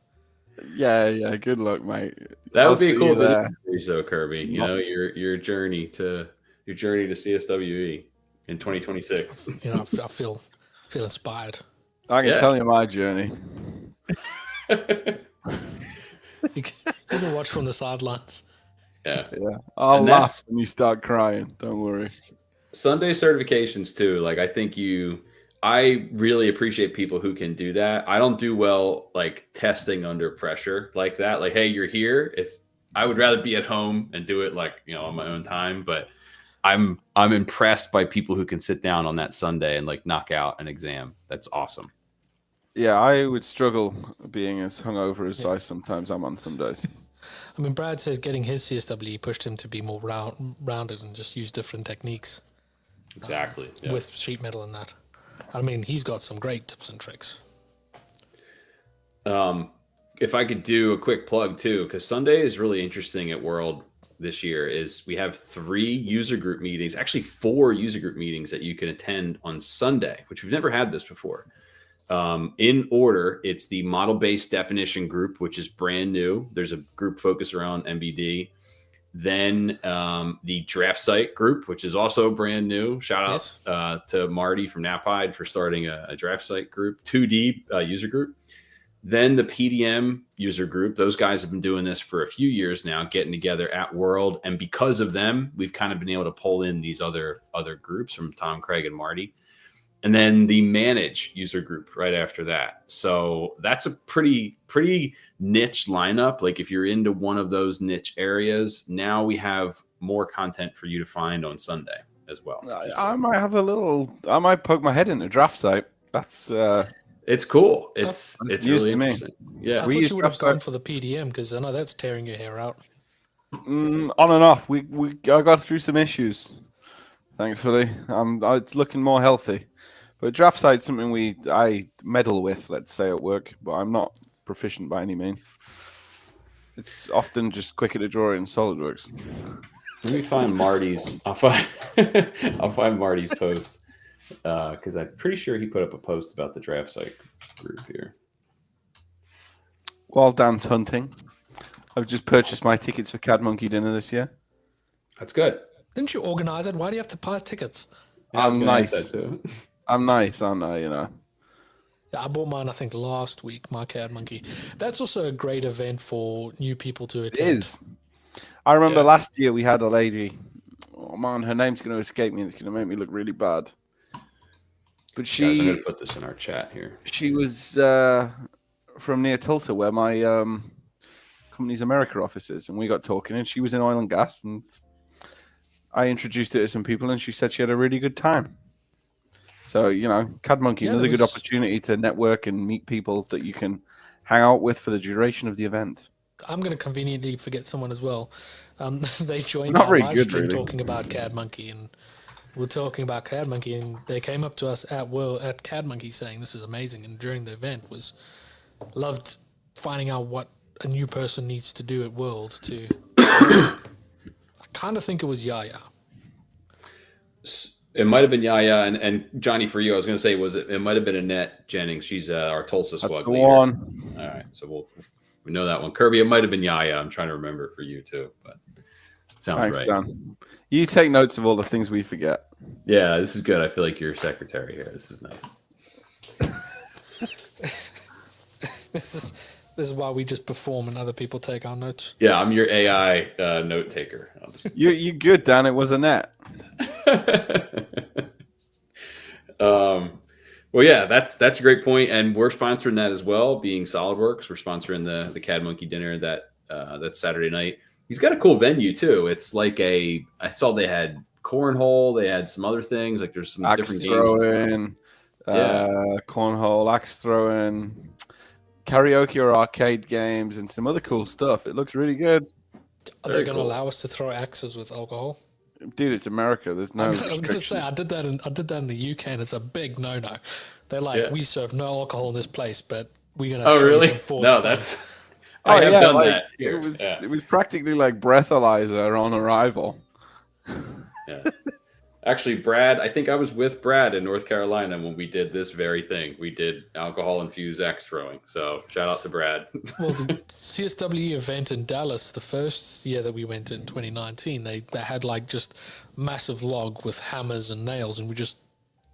Yeah. Good luck, mate. That would be a cool video series, though, Kirby. Your journey to CSWE in 2026. I feel inspired. I can tell you my journey. You can watch from the sidelines. Yeah. I'll laugh when you start crying. Don't worry. Sunday certifications too. Like I really appreciate people who can do that. I don't do well like testing under pressure like that. Like, hey, you're here. I would rather be at home and do it like on my own time. But I'm impressed by people who can sit down on that Sunday and like knock out an exam. That's awesome. Yeah, I would struggle being as hungover as I sometimes am on some days. I mean, Brad says getting his CSWE pushed him to be more rounded and just use different techniques. Exactly. With sheet metal and that. I mean, he's got some great tips and tricks. If I could do a quick plug too, because Sunday is really interesting at World this year, is we have 3 user group meetings, actually 4 user group meetings that you can attend on Sunday, which we've never had this before. In order, it's the model-based definition group, which is brand new. There's a group focused around MBD. Then the draft site group, which is also brand new. Shout out to Marty from Napide for starting a draft site group, 2D user group. Then the PDM user group. Those guys have been doing this for a few years now, getting together at World. And because of them, we've kind of been able to pull in these other groups from Tom, Craig, and Marty. And then the manage user group right after that. So that's a pretty niche lineup. Like if you're into one of those niche areas, now we have more content for you to find on Sunday as well. I might poke my head in a draft site. That's it's cool. It's really interesting. Yeah, I thought you would have gone for the PDM because I know that's tearing your hair out. On and off. I got through some issues. Thankfully, it's looking more healthy. But draft site's something I meddle with, let's say, at work, but I'm not proficient by any means. It's often just quicker to draw in SolidWorks. Let me find Marty's. I'll find Marty's post because I'm pretty sure he put up a post about the draft site group here. While Dan's hunting, I've just purchased my tickets for Cad Monkey dinner this year. That's good. Didn't you organize it? Why do you have to buy tickets? I'm nice. I'm nice, aren't I? I bought mine, I think, last week, my CAD Monkey. That's also a great event for new people to It attend. is. I remember Yeah. last year we had a lady. Oh man, her name's going to escape me and it's going to make me look really bad. But Guys, I'm going she to put this in our chat here. was from near Tulsa, where my company's America office is, and we got talking, and she was in oil and gas, and I introduced her to some people, and she said she had a really good time. So, CAD Monkey, Yeah, another there good was- opportunity to network and meet people that you can hang out with for the duration of the event. I'm going to conveniently forget someone as well. They joined Not our very live good, stream really. talking about CAD Monkey, and we're talking about CAD Monkey, and they came up to us at CAD Monkey saying this is amazing, and during the event loved finding out what a new person needs to do at World to. I kind of think it was Yaya. It might have been Yaya and Johnny for you. I was going to say, it might have been Annette Jennings. She's our Tulsa That's swag the leader. one. All right, so we know that one. Kirby, it might have been Yaya. I'm trying to remember for you too, but it sounds Thanks, right. Dan. You take notes of all the things we forget. Yeah, this is good. I feel like you're secretary here. This is nice. This is why we just perform and other people take our notes. Yeah, I'm your AI note taker. I'll just... You good, Dan? It was Annette. Well, yeah, that's a great point, and we're sponsoring that as well. Being SolidWorks, we're sponsoring the CAD Monkey dinner that's Saturday night. He's got a cool venue too. It's like I saw they had cornhole, they had some other things. Like there's some different games. Throwing, cornhole, axe throwing, karaoke or arcade games, and some other cool stuff. It looks really good. Are they going to allow us to throw axes with alcohol? Dude, it's America. There's no. I was going to restrictions. say I did that in the UK, and it's a big no-no. They're like, we serve no alcohol in this place, but we're going to. Oh, really? Some forced No, fun. that's. I have done that. Here. It was practically like breathalyzer on arrival. Yeah. Actually, Brad, I think I was with Brad in North Carolina when we did this very thing. We did alcohol-infused axe throwing. So shout out to Brad. Well, the CSWE event in Dallas, the first year that we went in 2019, they had like just massive log with hammers and nails, and we're just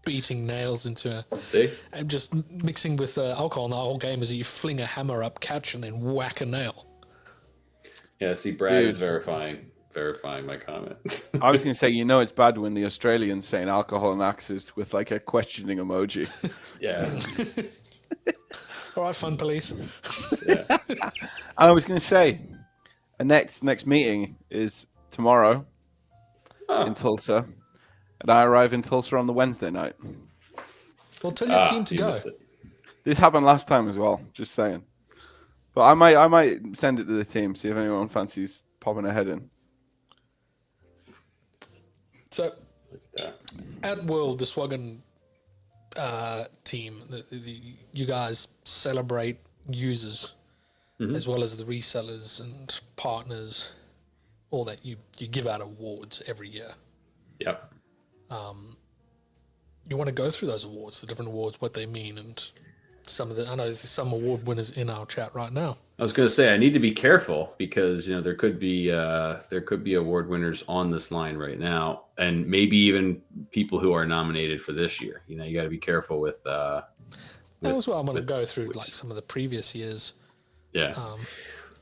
beating nails into See? and just mixing with alcohol. And the whole game is that you fling a hammer up, catch, and then whack a nail. Yeah, see, Brad is verifying my comment. I was going to say, it's bad when the Australians saying alcohol and axes with like a questioning emoji. Yeah. All right, fun police. Yeah. And I was going to say, Annette's next meeting is tomorrow in Tulsa, and I arrive in Tulsa on the Wednesday night. Well, tell your team to you go. missed it. This happened last time as well. Just saying. But I might send it to the team, see if anyone fancies popping a head in. So, Look at that. at World, the Swagan team, you guys celebrate users as well as the resellers and partners, all that. You give out awards every year. Yep. You want to go through those awards, the different awards, what they mean, and I know there's some award winners in our chat right now. I was going to say I need to be careful because there could be award winners on this line right now, and maybe even people who are nominated for this year. You got to be careful with. That's why I'm going to go through like some of the previous years. Yeah.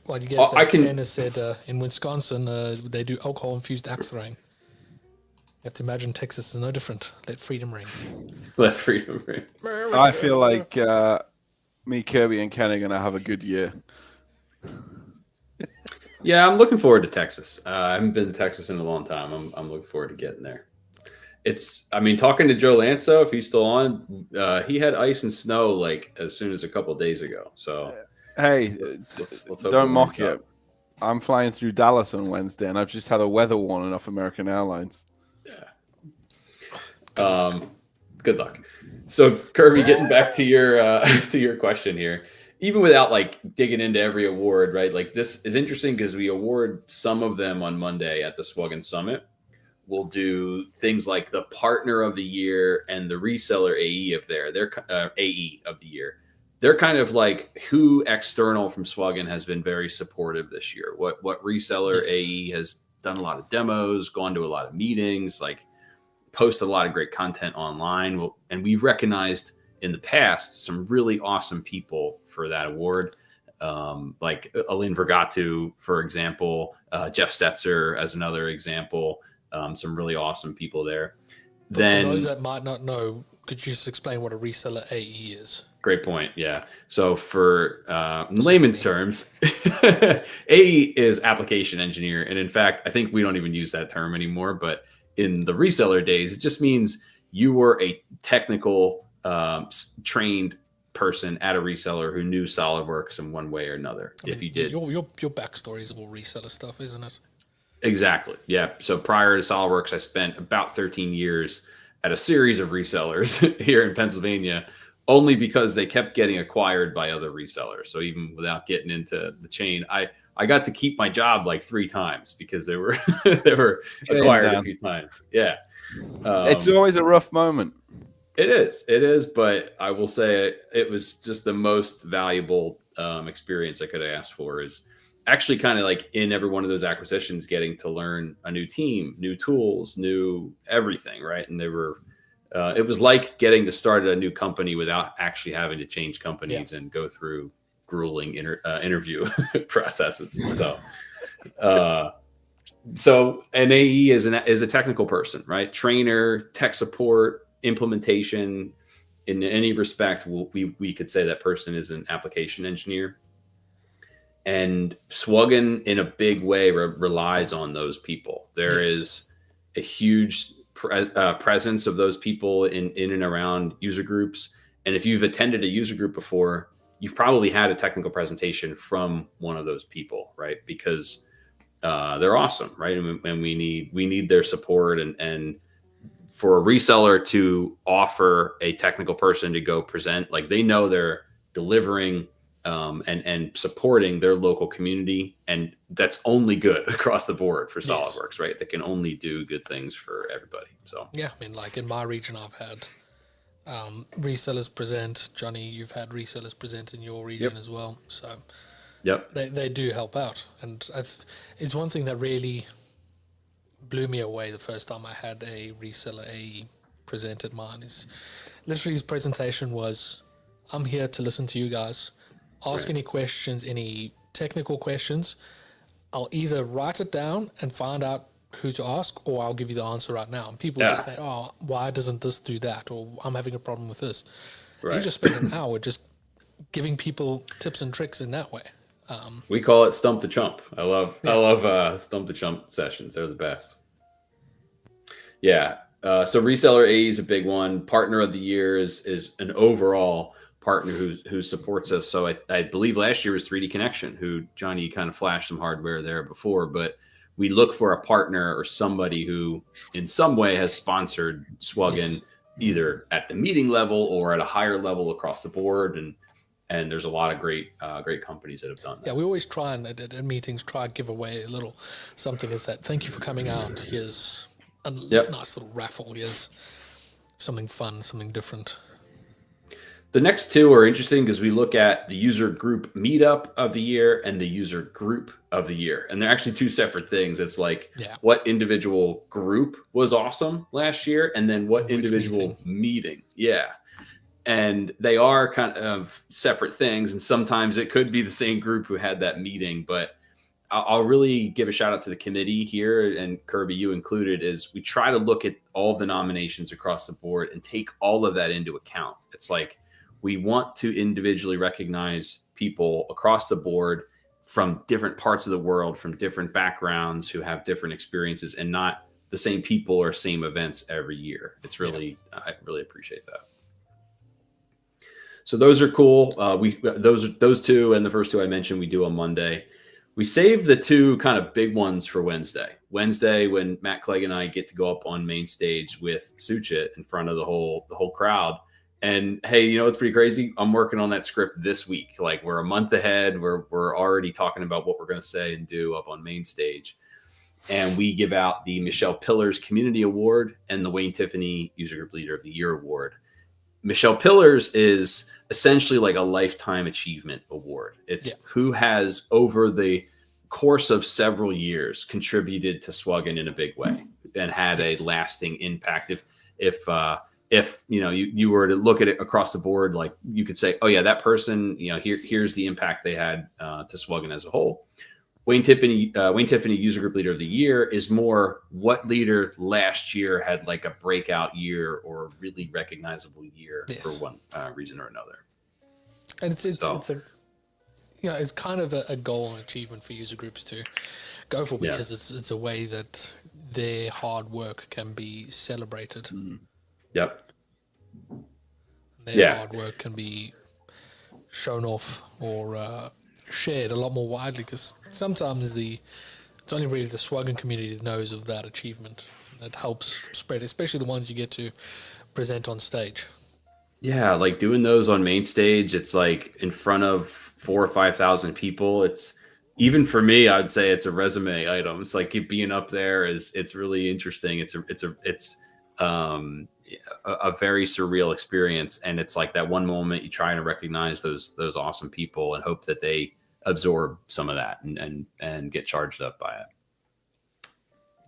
Like you get Anna said in Wisconsin they do alcohol infused axe throwing. You have to imagine Texas is no different. Let freedom ring. Let freedom ring. I feel like me, Kirby, and Ken are going to have a good year. Yeah, I'm looking forward to Texas. I haven't been to Texas in a long time. I'm looking forward to getting there. Talking to Joe Lanso, if he's still on, he had ice and snow like as soon as a couple days ago. So hey, let's hope don't it mock works it. I'm flying through Dallas on Wednesday, and I've just had a weather warning off American Airlines. Yeah. Good luck. So Kirby, getting back to your question here, even without like digging into every award, right? Like this is interesting because we award some of them on Monday at the Swagan Summit. We'll do things like the Partner of the Year and the Reseller AE of their AE of the Year. They're kind of like who external from Swagan has been very supportive this year. What reseller AE has done a lot of demos, gone to a lot of meetings, like posted a lot of great content online. And we've recognized in the past some really awesome people for that award. Like Alin Vergatu, for example, Jeff Setzer as another example, some really awesome people there. For those that might not know, could you just explain what a reseller AE is? Great point. Yeah. So for in layman's terms, AE is application engineer. And in fact, I think we don't even use that term anymore, but in the reseller days, it just means you were a technical trained person at a reseller who knew SolidWorks in one way or another. I mean, if you did, your backstory is all reseller stuff, isn't it? Exactly. Yeah. So prior to SolidWorks, I spent about 13 years at a series of resellers here in Pennsylvania, only because they kept getting acquired by other resellers. So even without getting into the chain, I got to keep my job like 3 times because they were they were acquired a few times. Yeah. It's always a rough moment. It is, but I will say it was just the most valuable experience I could have asked for, is actually kind of like in every one of those acquisitions, getting to learn a new team, new tools, new everything, right? And they were, it was like getting to start at a new company without actually having to change companies and go through grueling interview processes. So an AE is a technical person, right? Trainer, tech support, implementation. In any respect, we could say that person is an application engineer. And Swuggen in a big way relies on those people. There is a huge presence of those people in and around user groups. And if you've attended a user group before, you've probably had a technical presentation from one of those people, right? Because they're awesome, right? And we need their support, and for a reseller to offer a technical person to go present, like they know they're delivering and supporting their local community, and that's only good across the board for SolidWorks, right? They can only do good things for everybody. So yeah, I mean, like in my region, I've had resellers present. Jonny, you've had resellers present in your region as well. So they do help out, and it's one thing that really blew me away the first time I had a reseller AE present at mine. Is literally his presentation was, I'm here to listen to you guys. Ask any questions, any technical questions. I'll either write it down and find out who to ask, or I'll give you the answer right now. And people just say, oh, why doesn't this do that? Or I'm having a problem with this. You just spend an hour just giving people tips and tricks in that way. We call it Stump the Chump. I love Stump the Chump sessions. They're the best. Yeah. So reseller AE is a big one. Partner of the year is an overall partner who supports us. So I believe last year was 3D Connection, who Jonny kind of flashed some hardware there before, but we look for a partner or somebody who in some way has sponsored Swuggen either at the meeting level or at a higher level across the board. And there's a lot of great companies that have done that. Yeah, we always try and at meetings try and give away a little something. Is that thank you for coming out. Here's a nice little raffle. Here's something fun, something different. The next two are interesting because we look at the user group meetup of the year and the user group of the year. And they're actually two separate things. It's like what individual group was awesome last year, and then what individual meeting. Yeah. And they are kind of separate things. And sometimes it could be the same group who had that meeting. But I'll really give a shout out to the committee here, and Kirby, you included, is we try to look at all the nominations across the board and take all of that into account. It's like, we want to individually recognize people across the board from different parts of the world, from different backgrounds, who have different experiences, and not the same people or same events every year. It's really, I really appreciate that. So those are cool. Those two and the first two I mentioned, we do on Monday. We save the two kind of big ones for Wednesday. Wednesday, when Matt Clegg and I get to go up on main stage with Suchit in front of the whole crowd. And hey, you know, it's pretty crazy. I'm working on that script this week. Like, we're a month ahead. We're already talking about what we're going to say and do up on main stage. And we give out the Michelle Pillars Community Award and the Wayne Tiffany User Group Leader of the Year Award. Michelle Pillars is essentially like a lifetime achievement award. It's who has, over the course of several years, contributed to Swuggen in a big way and had a lasting impact. If if you were to look at it across the board, like you could say, oh yeah, that person, here's the impact they had to Swuggen as a whole. Wayne Tiffany User Group Leader of the Year is more what leader last year had like a breakout year or a really recognizable year for one reason or another. And it's kind of a goal and achievement for user groups to go for, because it's a way that their hard work can be celebrated. Yep. Their hard work can be shown off or shared a lot more widely, because sometimes it's only really the Swuggen community that knows of that achievement. That helps spread, especially the ones you get to present on stage. Yeah, like doing those on main stage, it's like in front of 4,000 or 5,000 people. It's, even for me, I'd say it's a resume item. It's like being up there it's really interesting. It's a very surreal experience, and it's like that one moment you try to recognize those awesome people and hope that they absorb some of that and get charged up by it.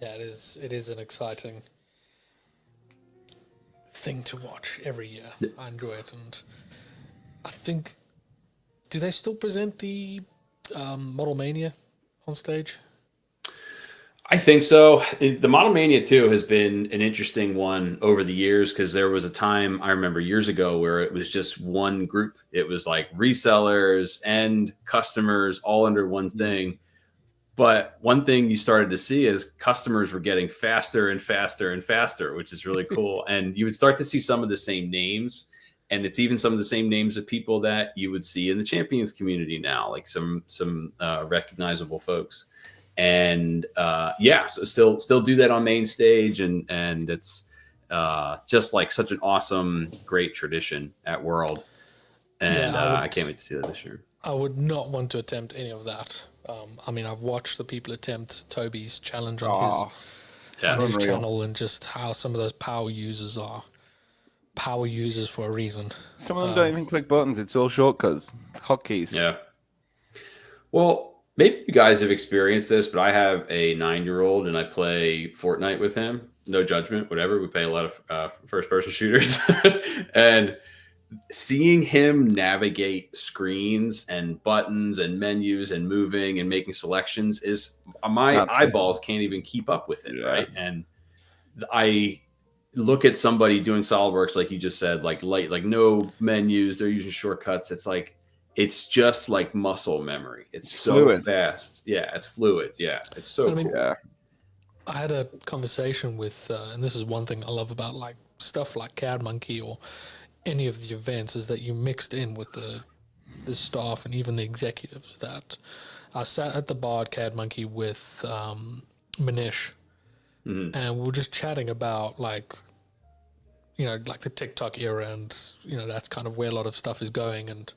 Yeah, it is an exciting thing to watch every year. I enjoy it, and I think, do they still present the Model Mania on stage? I think so. The Model Mania 2 has been an interesting one over the years, because there was a time I remember years ago where it was just one group. It was like resellers and customers all under one thing. But one thing you started to see is customers were getting faster and faster and faster, which is really cool. And you would start to see some of the same names. And it's even some of the same names of people that you would see in the Champions community now, like some recognizable folks. And so still do that on main stage, and it's just like such an awesome, great tradition at World. And I can't wait to see that this year. I would not want to attempt any of that. I mean, I've watched the people attempt Toby's challenge on his channel, and just how some of those power users are power users for a reason. Some of them don't even click buttons. It's all shortcuts, hotkeys. Yeah. Well, maybe you guys have experienced this, but I have a 9-year-old and I play Fortnite with him. No judgment, whatever. We play a lot of first-person shooters. And seeing him navigate screens and buttons and menus and moving and making selections is, my eyeballs can't even keep up with it, right? And I look at somebody doing SolidWorks, like you just said, like no menus, they're using shortcuts. It's like, it's just like muscle memory. It's so fluid. Fast. Yeah, it's fluid. Yeah, it's so cool. Yeah. I had a conversation with, and this is one thing I love about like stuff like CAD Monkey or any of the events, is that you mixed in with the staff and even the executives. That I sat at the bar at CAD Monkey with Manish, and we were just chatting about like the TikTok era, and that's kind of where a lot of stuff is going. And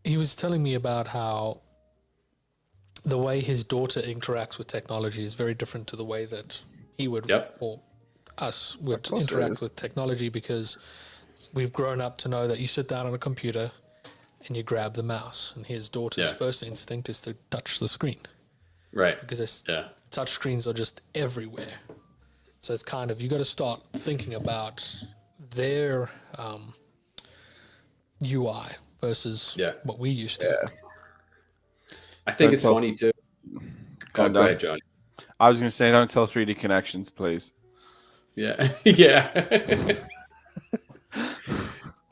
he was telling me about how the way his daughter interacts with technology is very different to the way that he would or us would interact with technology, because we've grown up to know that you sit down on a computer and you grab the mouse, and his daughter's first instinct is to touch the screen. Right. Because touch screens are just everywhere. So it's kind of, you got to start thinking about their UI versus what we used to. Yeah. I think it's funny too. Go ahead, Johnny. I was going to say, don't tell 3D Connections, please. Yeah. Yeah.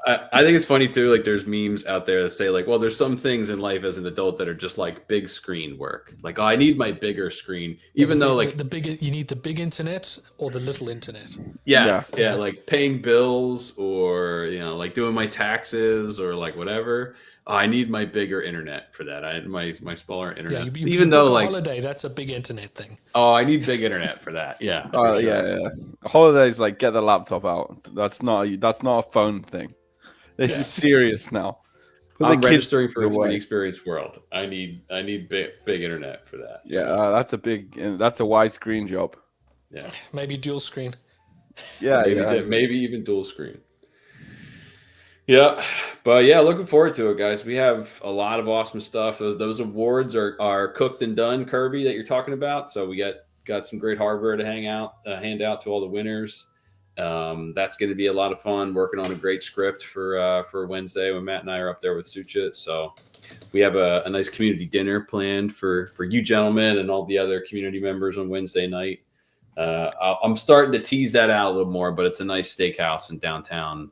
I think it's funny too. Like, there's memes out there that say like, well, there's some things in life as an adult that are just like big screen work. Like, oh, I need my bigger screen, even though like you need the big internet or the little internet. Yes. Yeah. Like paying bills, or, like doing my taxes, or like whatever. Oh, I need my bigger internet for that. I had my smaller internet. Yeah, even though like holiday, that's a big internet thing. Oh, I need big internet for that. Yeah. Oh, yeah. Holidays, like, get the laptop out. That's not a phone thing. This is serious now. I'm registering for the Experience World. I need big internet for that. Yeah, that's a widescreen job. Yeah, maybe dual screen. Yeah, maybe even dual screen. Yeah, but looking forward to it, guys. We have a lot of awesome stuff. Those awards are cooked and done, Kirby, that you're talking about. So we got some great hardware to hand out to all the winners. That's going to be a lot of fun. Working on a great script for Wednesday when Matt and I are up there with Suchit. So we have a nice community dinner planned for you gentlemen and all the other community members on Wednesday night. I'm starting to tease that out a little more, but it's a nice steakhouse in downtown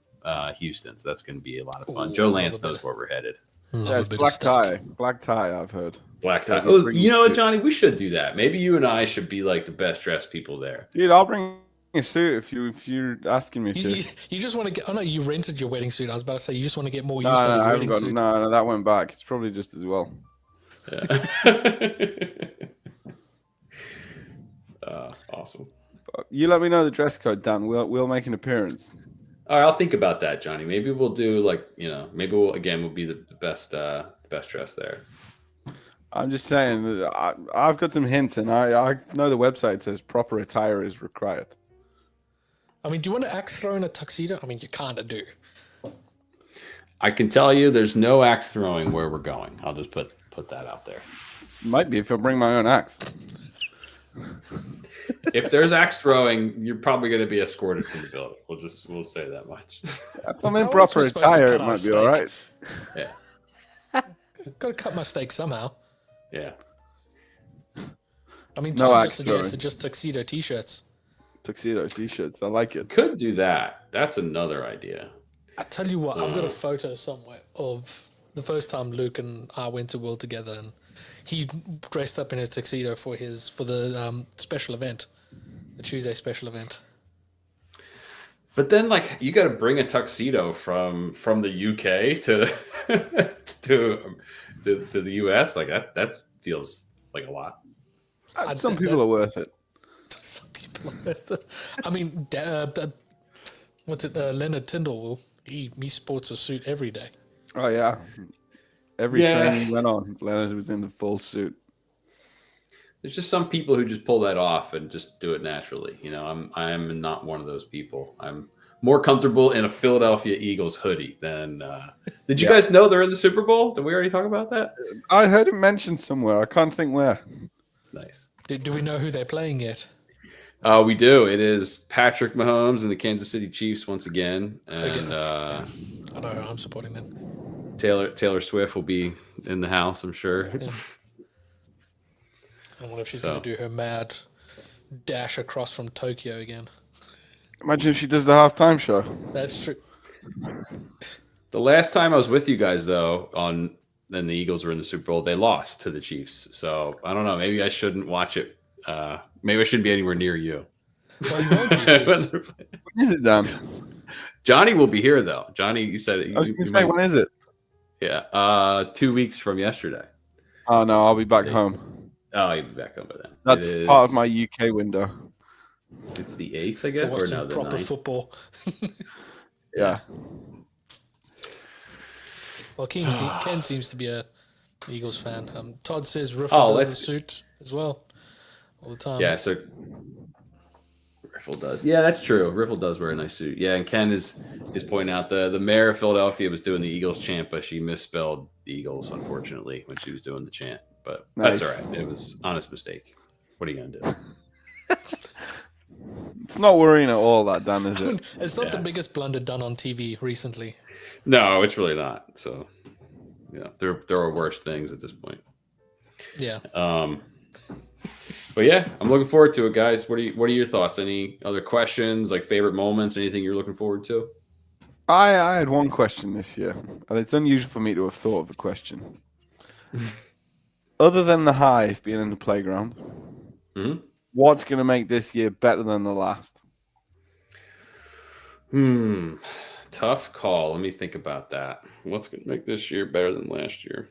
Houston, so that's going to be a lot of fun. Joe Lance knows where we're headed. Yeah, it's black tie. Black tie, I've heard. Black tie. Oh, you know what, Johnny? We should do that. Maybe you and I should be like the best dressed people there. Dude, I'll bring a suit if you're asking me to. You just want to get. Oh no, you rented your wedding suit. I was about to say you just want to get more use No, out of your I wedding haven't got. suit. No, that went back. It's probably just as well. Yeah. Awesome. You let me know the dress code, Dan. We'll make an appearance. All right, I'll think about that, Johnny. Maybe we'll do maybe we'll be the best dressed there. I'm just saying, I've got some hints, and I know the website says proper attire is required. I mean, do you want to axe throw in a tuxedo? I mean, you kind of do. I can tell you, there's no axe throwing where we're going. I'll just put that out there. Might be if I bring my own axe. If there's axe throwing, you're probably going to be escorted from the building. We'll say that much. If I'm in proper attire, it might be all right. Yeah. Got to cut my steak somehow. Yeah. I mean, No Tom axe just suggested just tuxedo t-shirts. Tuxedo t-shirts. I like it. Could do that. That's another idea. I tell you what, I've got a photo somewhere of the first time Luke and I went to World together, and he dressed up in a tuxedo for the special event, the Tuesday special event. But then, like, you got to bring a tuxedo from the UK to the US. Like that feels like a lot. Some people are worth it. Some people are worth it. I mean, Leonard Tyndall, he sports a suit every day. Oh yeah. Every training went on, Leonard was in the full suit. There's just some people who just pull that off and just do it naturally. You know, I'm not one of those people. I'm more comfortable in a Philadelphia Eagles hoodie than. Did you guys know they're in the Super Bowl? Did we already talk about that? I heard it mentioned somewhere. I can't think where. Nice. Do we know who they're playing yet? We do. It is Patrick Mahomes and the Kansas City Chiefs once again, and I know who I'm supporting them. Taylor Swift will be in the house, I'm sure. Yeah. I wonder if she's going to do her mad dash across from Tokyo again. Imagine if she does the halftime show. That's true. The last time I was with you guys, though, then the Eagles were in the Super Bowl, they lost to the Chiefs. So I don't know. Maybe I shouldn't watch it. Maybe I shouldn't be anywhere near you. Well, you won't be, When is it, Dan? Johnny will be here, though. Johnny, you said it. I was going to say, when is it? Yeah, 2 weeks from yesterday. Oh, no, I'll be back home. Oh, you'll be back home by then. That's part of my UK window. It's the 8th, I guess, or no, the proper 9th. Football. Yeah. Well, Ken seems to be a Eagles fan. Todd says Riffle does the suit as well all the time. Yeah, so Riffle does. Yeah, that's true. Riffle does wear a nice suit. Yeah, and Ken is pointing out the mayor of Philadelphia was doing the Eagles chant, but she misspelled the Eagles, unfortunately, when she was doing the chant. But that's all right. It was an honest mistake. What are you going to do? It's not worrying at all, that, Dan, is it? It's not the biggest blunder done on TV recently. No, it's really not. So, yeah, there are worse things at this point. Yeah. But yeah, I'm looking forward to it, guys. What are your thoughts? Any other questions, like favorite moments? Anything you're looking forward to? I had one question this year, and it's unusual for me to have thought of a question. Other than the hive being in the playground, what's going to make this year better than the last? Tough call. Let me think about that. What's going to make this year better than last year?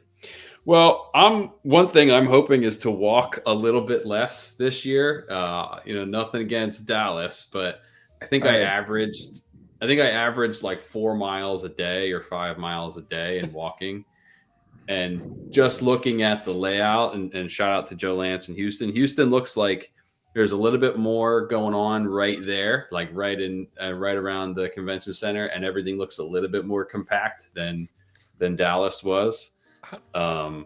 Well, one thing I'm hoping is to walk a little bit less this year. Nothing against Dallas, but I think I averaged like 4 miles a day or 5 miles a day in walking. And just looking at the layout and shout out to Joe Lance in Houston. Houston looks like there's a little bit more going on right there, like right around the convention center, and everything looks a little bit more compact than Dallas was. How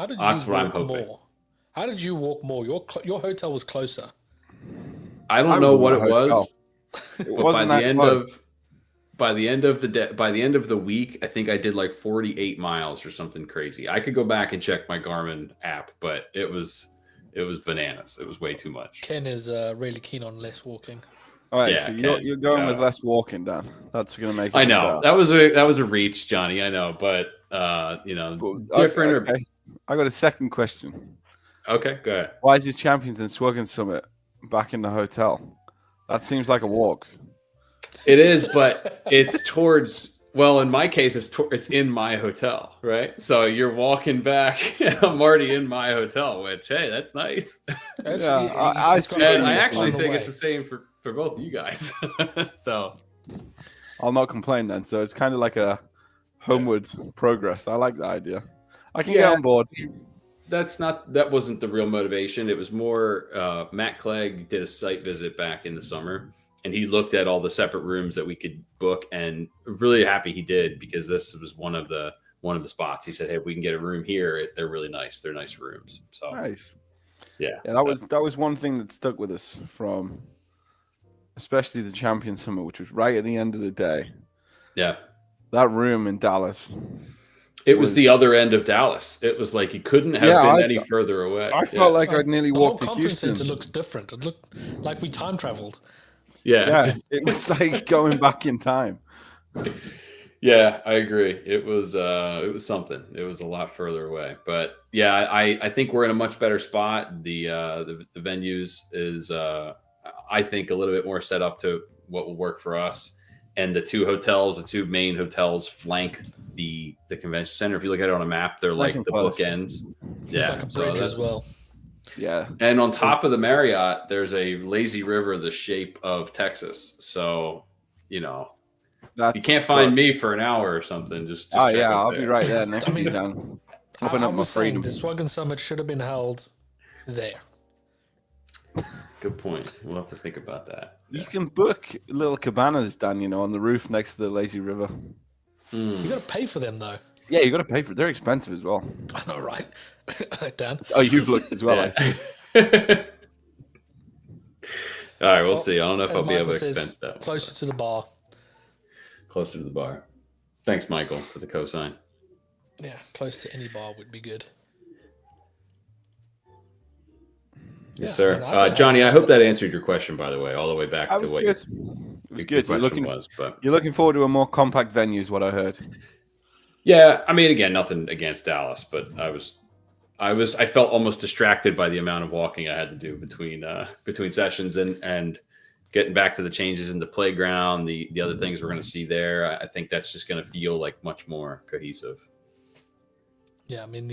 did you walk more? How did you walk more? Your hotel was closer. I don't know what it was. It But wasn't that close. by the end of the week, I think I did like 48 miles or something crazy. I could go back and check my Garmin app, but it was bananas. It was way too much. Ken is really keen on less walking. All right, Yeah, so Ken, you're going shout with out. less walking, Dan. That's going to make it. I know better. that was a reach, Johnny. I know, but But, different. okay. I got a second question. Okay, go ahead. Why is the Champions and Swuggen Summit back in the hotel? That seems like a walk. It is, but it's towards. Well, in my case, it's in my hotel, right? So you're walking back. I'm already in my hotel, which hey, that's nice. I see. And I actually think it's the same for both of you guys. So I'll not complain then. So it's kind of like a homeward progress. I like that idea. I can get on board. that wasn't the real motivation. It was more Matt Clegg did a site visit back in the summer, and he looked at all the separate rooms that we could book, and really happy he did, because this was one of the spots. He said, hey, if we can get a room here, they're really nice. They're nice rooms. So Nice. Yeah, that was one thing that stuck with us from especially the Champion Summit, which was right at the end of the day. Yeah. That room in Dallas. It was the other end of Dallas. It was like you couldn't have been any further away. I felt like I'd nearly walked to The whole conference Houston. center looks different. It looked like we time traveled. Yeah, it was like going back in time. Yeah, I agree. It was something. It was a lot further away, but yeah, I think we're in a much better spot. The venues is I think a little bit more set up to what will work for us, and the two main hotels flank the convention center. If you look at it on a map, they're like the bookends. Yeah, like a bridge as well. Yeah, and on top of the Marriott, there's a lazy river the shape of Texas. So if you can't find me for an hour or something, just check I'll there. be right there next to you, Dan. I was saying the Swuggen Summit should have been held there. Good point. We'll have to think about that. You can book little cabanas, Dan, on the roof next to the lazy river. You got to pay for them, though. Yeah, you got to pay for it. They're expensive as well. I know, right? Dan. Oh, you've looked as well. Yeah. All right, we'll see. I don't know if I'll be able to expense that. Closer to the bar. Closer to the bar. Thanks, Michael, for the cosign. Yeah, close to any bar would be good. Yes, sir. Johnny, I hope that answered your question, by the way, all the way back to what it was good. You're looking forward to a more compact venue, is what I heard. Yeah, I mean, again, nothing against Dallas, but I felt almost distracted by the amount of walking I had to do between sessions and getting back to the changes in the playground, the other things we're going to see there. I think that's just going to feel like much more cohesive. Yeah, I mean,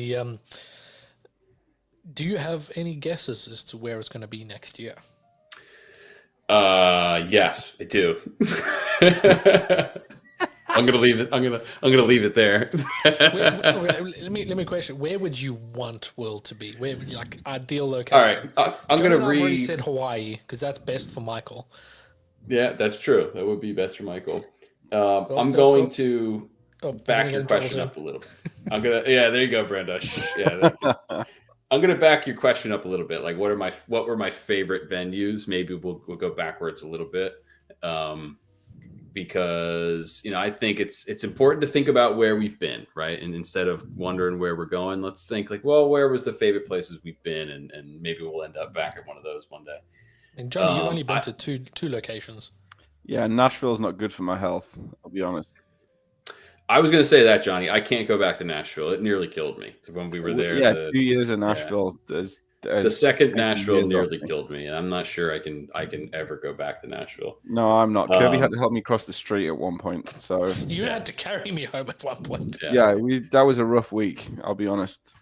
do you have any guesses as to where it's going to be next year? Yes, I do. I'm gonna leave it. I'm gonna leave it there. Let me question. Where would you want World to be? Where would you like ideal location? All right, I'm gonna read. already said Hawaii because that's best for Michael. Yeah, that's true. That would be best for Michael. I'm going to back your question up a little. Yeah, there you go, Brenda. Yeah. I'm gonna back your question up a little bit. Like, what were my favorite venues? Maybe we'll go backwards a little bit. Because I think it's important to think about where we've been, right? And instead of wondering where we're going, let's think like, well, where was the favorite places we've been, and maybe we'll end up back at one of those one day. And Johnny, you've only been to two locations. Yeah, Nashville's not good for my health. I'll be honest. I was going to say that, Johnny. I can't go back to Nashville. It nearly killed me when we were there. Yeah, 2 years in Nashville. Yeah. The second Nashville nearly killed me, and I'm not sure I can ever go back to Nashville. No, I'm not. Kirby had to help me cross the street at one point. So you had to carry me home at one point. Yeah, that was a rough week. I'll be honest.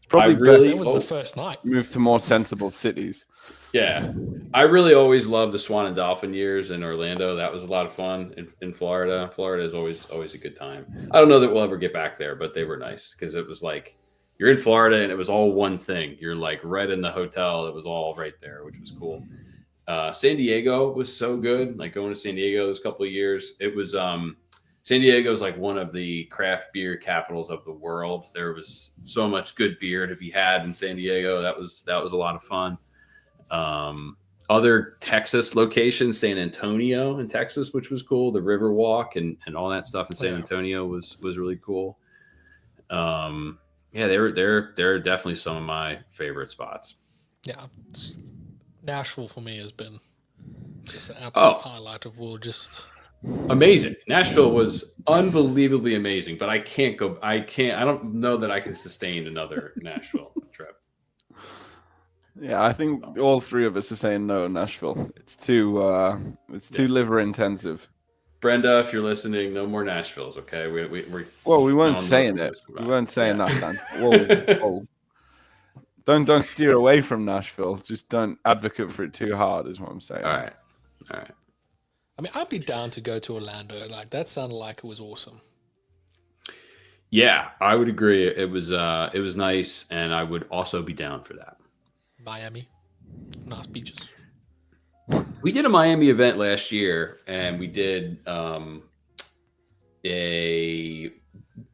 Probably that was the first night. Move to more sensible cities. Yeah, I really always loved the Swan and Dolphin years in Orlando. That was a lot of fun. In Florida, Florida is always a good time. I don't know that we'll ever get back there, but they were nice because it was like you're in Florida and it was all one thing. You're like right in the hotel. It was all right there, which was cool. San Diego was so good. Like going to San Diego those couple of years, it was San Diego is like one of the craft beer capitals of the world. There was so much good beer to be had in San Diego. That was a lot of fun. other Texas locations, San Antonio in Texas, which was cool. The River Walk and all that stuff in San Antonio was really cool. Yeah, they're definitely some of my favorite spots. Yeah, Nashville for me has been just an absolute highlight of all. Just amazing. Nashville was unbelievably amazing, but I don't know that I can sustain another Nashville trip. Yeah, I think all three of us are saying no, Nashville. It's too liver intensive. Brenda, if you're listening, no more Nashvilles, okay? We weren't saying it. We weren't saying that, Dan. Whoa. Don't steer away from Nashville. Just don't advocate for it too hard, is what I'm saying. All right. I mean, I'd be down to go to Orlando. Like, that sounded like it was awesome. Yeah, I would agree. It was nice, and I would also be down for that. Miami, nice beaches. We did a Miami event last year, and we did a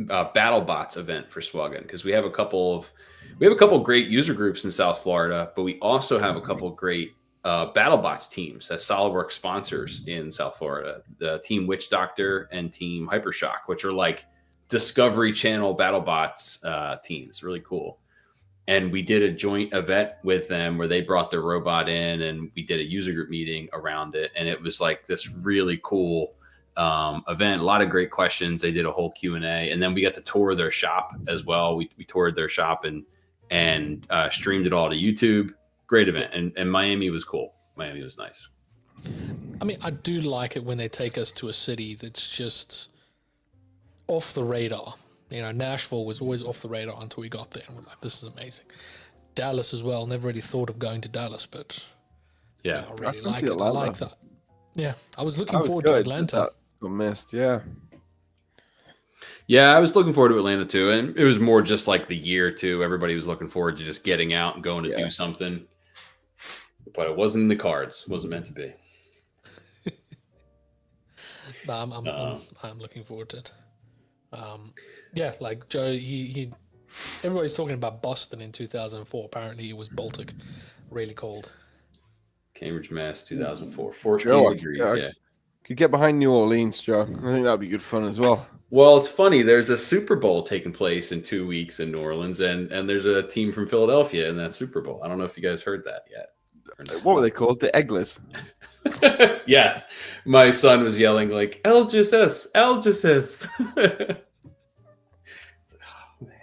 BattleBots event for Swuggen because we have a couple of great user groups in South Florida, but we also have a couple of great BattleBots teams that SolidWorks sponsors in South Florida. The Team Witch Doctor and Team Hypershock, which are like Discovery Channel BattleBots teams, really cool. And we did a joint event with them where they brought their robot in and we did a user group meeting around it. And it was like this really cool event, a lot of great questions. They did a whole Q&A, and then we got to tour their shop as well. We toured their shop and streamed it all to YouTube. Great event. And Miami was cool. Miami was nice. I mean, I do like it when they take us to a city that's just off the radar. You know, Nashville was always off the radar until we got there, and we're like, this is amazing. Dallas as well. Never really thought of going to Dallas, but yeah, I really like it. I like that. Yeah, I was looking forward to Atlanta. Missed, yeah. Yeah, I was looking forward to Atlanta too, and it was more just like the year too. Everybody was looking forward to just getting out and going to do something, but it wasn't in the cards. It wasn't meant to be. No, I'm looking forward to it. Yeah, like Joe, he everybody's talking about Boston in 2004. Apparently it was Baltic, really cold. Cambridge, Mass, 2004, 14 degrees. Yeah. Could get behind New Orleans, Joe. I think that'd be good fun as well. Well, it's funny. There's a Super Bowl taking place in 2 weeks in New Orleans, and there's a team from Philadelphia in that Super Bowl. I don't know if you guys heard that yet. What were they called? The Egglers. Yes. My son was yelling like, Algicis, Algicis. Oh, man.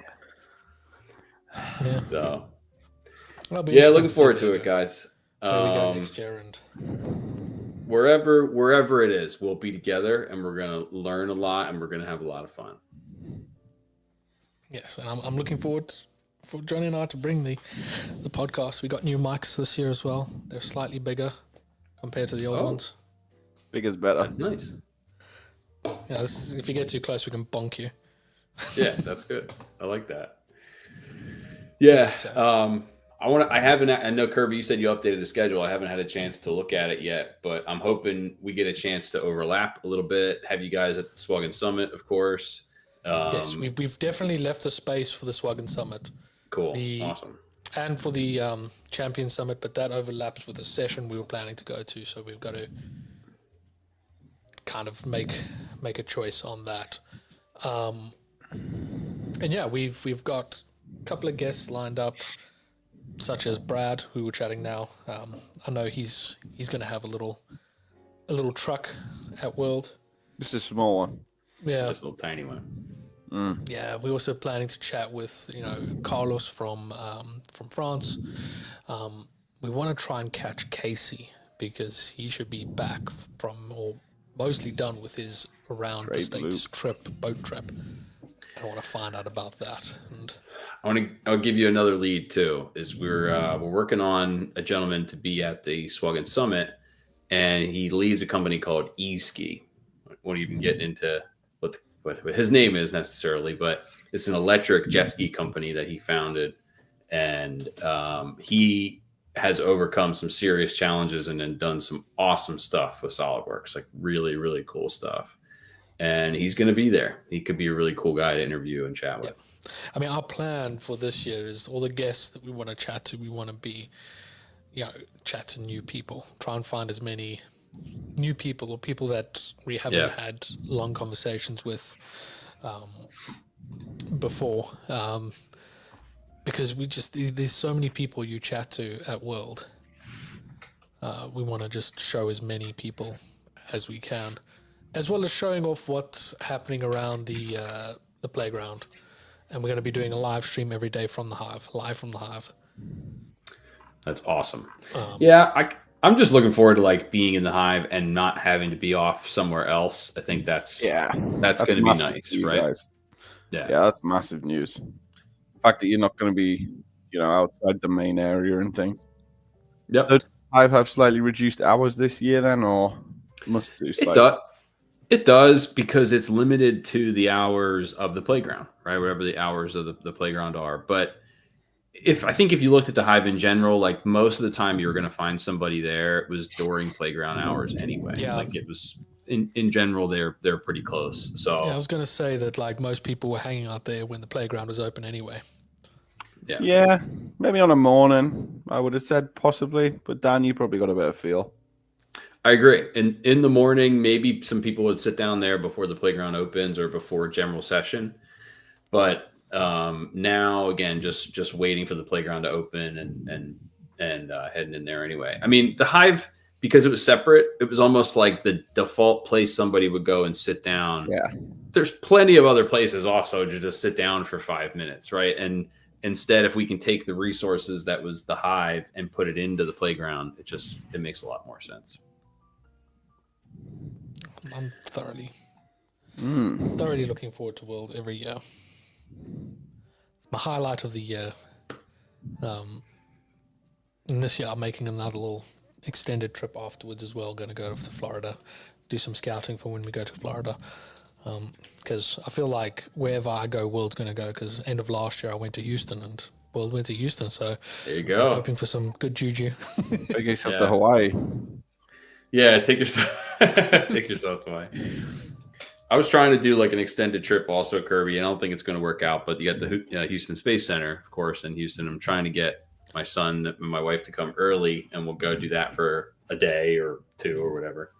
Yeah. So, yeah, looking forward to it, guys. There we go next year, and wherever it is, we'll be together, and we're gonna learn a lot, and we're gonna have a lot of fun. Yes, and I'm looking forward for Jonny and I to bring the podcast. We got new mics this year as well. They're slightly bigger compared to the old ones. Bigger's better. That's nice. Yeah, if you get too close, we can bonk you. Yeah, that's good. I like that. Yeah. I know, Kirby, you said you updated the schedule. I haven't had a chance to look at it yet, but I'm hoping we get a chance to overlap a little bit. Have you guys at the Swuggen Summit, of course. Yes, we've definitely left a space for the Swuggen Summit. Cool. Awesome. And for the Champion Summit, but that overlaps with a session we were planning to go to, so we've got to kind of make a choice on that. And yeah, we've got a couple of guests lined up, such as Brad, who we're chatting now. I know he's going to have a little truck at World. Just a small one. Yeah, just a little tiny one. Yeah, we're also planning to chat with Carlos from France. We want to try and catch Casey because he should be back from or mostly done with his around the States boat trip. I want to find out about that. And I'll give you another lead too. Is we're working on a gentleman to be at the Swuggen Summit, and he leads a company called eSki. I won't even get into what his name is necessarily, but it's an electric jet ski company that he founded, and he has overcome some serious challenges and then done some awesome stuff with SolidWorks, like really, really cool stuff. And he's going to be there. He could be a really cool guy to interview and chat with. I mean, our plan for this year is all the guests that we want to chat to, we want to be chat to new people. Try and find as many new people or people that we haven't had long conversations with before. Because there's so many people you chat to at World. We want to just show as many people as we can, as well as showing off what's happening around the playground. And we're going to be doing a live stream every day from the Hive, live from the Hive. That's awesome. I'm just looking forward to like being in the Hive and not having to be off somewhere else. I think that's going to be nice, right? Guys. Yeah, that's massive news. The fact that you're not going to be, outside the main area and things. Yep. So Hive have slightly reduced hours this year then, or must do slightly? It does, because it's limited to the hours of the playground, right? Whatever the hours of the playground are. But I think if you looked at the Hive in general, like most of the time you were going to find somebody there, it was during playground hours anyway. Yeah. Like it was in general, they're pretty close. So I was going to say that like most people were hanging out there when the playground was open anyway. Yeah, maybe on a morning, I would have said possibly. But Dan, you probably got a better feel. I agree. And in the morning, maybe some people would sit down there before the playground opens or before general session. But now, again, just waiting for the playground to open and heading in there anyway. I mean, the Hive, because it was separate, it was almost like the default place somebody would go and sit down. Yeah. There's plenty of other places also to just sit down for 5 minutes, right? And instead, if we can take the resources that was the Hive and put it into the playground, it makes a lot more sense. I'm thoroughly looking forward to World every year. It's my highlight of the year. And this year I'm making another little extended trip afterwards as well. Going to go to Florida, do some scouting for when we go to Florida. Because I feel like wherever I go, World's going to go. Because end of last year I went to Houston and World went to Houston. So there you go. I'm hoping for some good juju. Take yourself to Hawaii. Yeah, take yourself to Hawaii. I was trying to do like an extended trip also, Kirby. I don't think it's going to work out, but you got the Houston Space Center, of course, in Houston. I'm trying to get my son and my wife to come early, and we'll go do that for a day or two or whatever.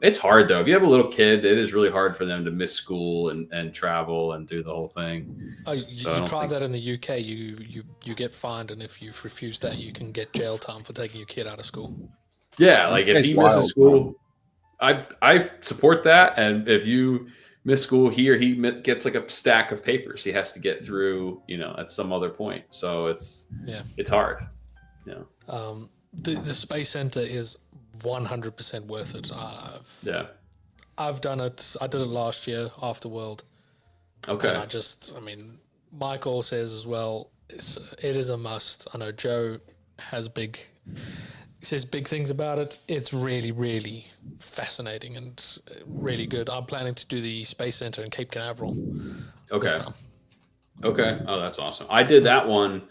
It's hard, though. If you have a little kid, it is really hard for them to miss school and travel and do the whole thing. You try that in the UK, you get fined, and if you refuse that, you can get jail time for taking your kid out of school. Yeah, like if he misses school, I support that. And if you miss school here, he gets like a stack of papers he has to get through, at some other point. So it's hard. The Space Center is 100% worth it. I've done it. I did it last year after World. Okay. And Michael says as well, it is a must. I know Joe says big things about it. It's really, really fascinating and really good. I'm planning to do the Space Center in Cape Canaveral. Okay. Okay. Oh, that's awesome. I did that one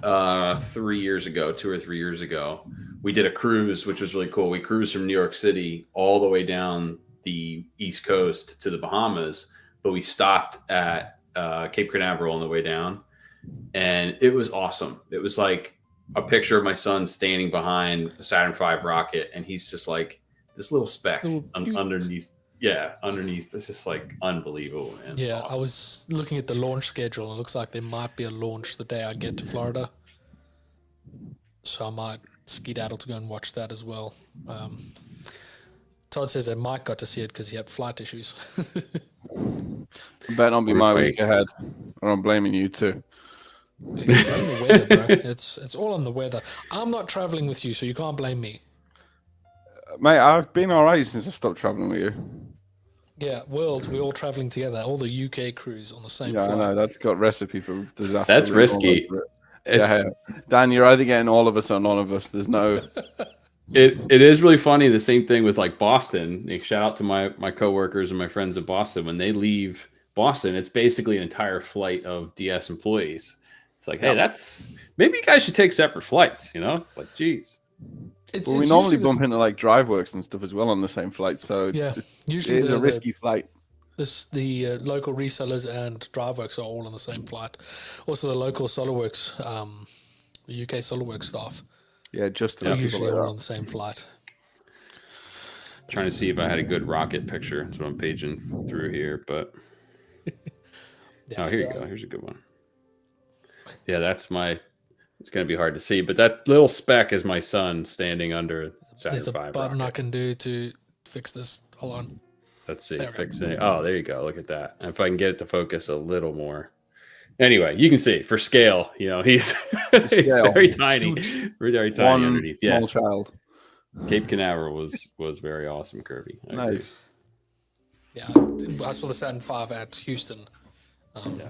2 or 3 years ago. We did a cruise, which was really cool. We cruised from New York City all the way down the East Coast to the Bahamas, but we stopped at Cape Canaveral on the way down, and it was awesome. It was like a picture of my son standing behind the Saturn V rocket, and he's just like this little speck underneath. Yeah, underneath. It's just like unbelievable, man. Yeah, awesome. I was looking at the launch schedule, and it looks like there might be a launch the day I get to Florida. So I might skedaddle to go and watch that as well. Todd says that Mike got to see it because he had flight issues. Better not be my week ahead, or I'm blaming you too. It's the weather, bro. It's all on the weather. I'm not traveling with you, so you can't blame me. Mate, I've been all right since I stopped traveling with you. Yeah, World, we're all traveling together. All the UK crews on the same flight. I know, that's got recipe for disaster. That's risky. Dan, you're either getting all of us or none of us. There's no... It is really funny. The same thing with like Boston. Like, shout out to my coworkers and my friends in Boston. When they leave Boston, it's basically an entire flight of DS employees. It's like, hey, maybe you guys should take separate flights, Like, geez. We normally bump into like DriveWorks and stuff as well on the same flight, so usually it is a risky flight. The local resellers and DriveWorks are all on the same flight. Also, the local SOLIDWORKS, the UK SOLIDWORKS staff Yeah, just They're the people usually like all that. on the same flight. Trying to see if I had a good rocket picture. So I'm paging through here, but Yeah, here you go. Here's a good one. Yeah, that's my. It's going to be hard to see, but that little speck is my son standing under Saturn There's a V button I rocket. can do to fix this. Hold on. Let's see. There we go. Fixing. Oh, there you go. Look at that. And if I can get it to focus a little more. Anyway, you can see for scale. He's he's Scale. very tiny, very tiny One underneath. Yeah, small child. Cape Canaveral was very awesome, Kirby. I agree. Nice. Yeah, I saw the Saturn V at Houston. And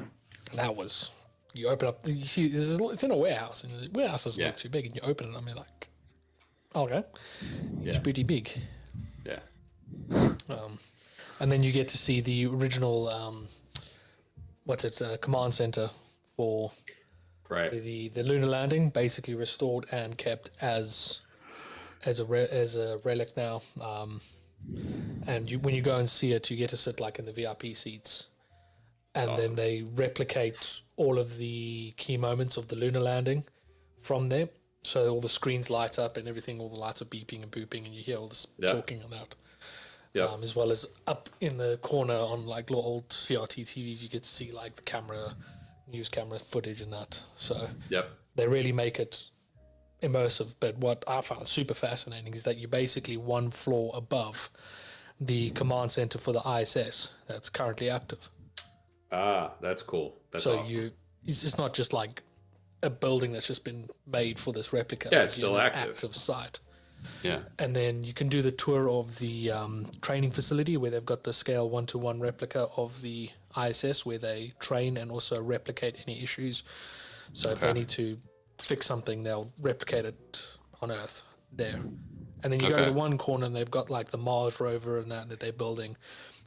that was, you open up, you see, it's in a warehouse, and the warehouse doesn't look too big, and you open it, and you're like, okay, it's pretty big. Yeah. And then you get to see the original, command center for the lunar landing, basically restored and kept as a relic now. And when you go and see it, you get to sit like in the VIP seats, and then they replicate all of the key moments of the lunar landing from there. So all the screens light up and everything, all the lights are beeping and booping, and you hear all this talking and that. As well as up in the corner on like little old CRT TVs, you get to see like the news camera footage and that. So they really make it immersive. But what I found super fascinating is that you're basically one floor above the command center for the ISS that's currently active. Ah, that's cool. That's awesome. It's just not just like a building that's just been made for this replica. Yeah, it's still active site. Yeah. And then you can do the tour of the training facility where they've got the scale 1-to-1 replica of the ISS where they train and also replicate any issues. So if they need to fix something, they'll replicate it on Earth there. And then you go to the one corner and they've got like the Mars rover and that they're building.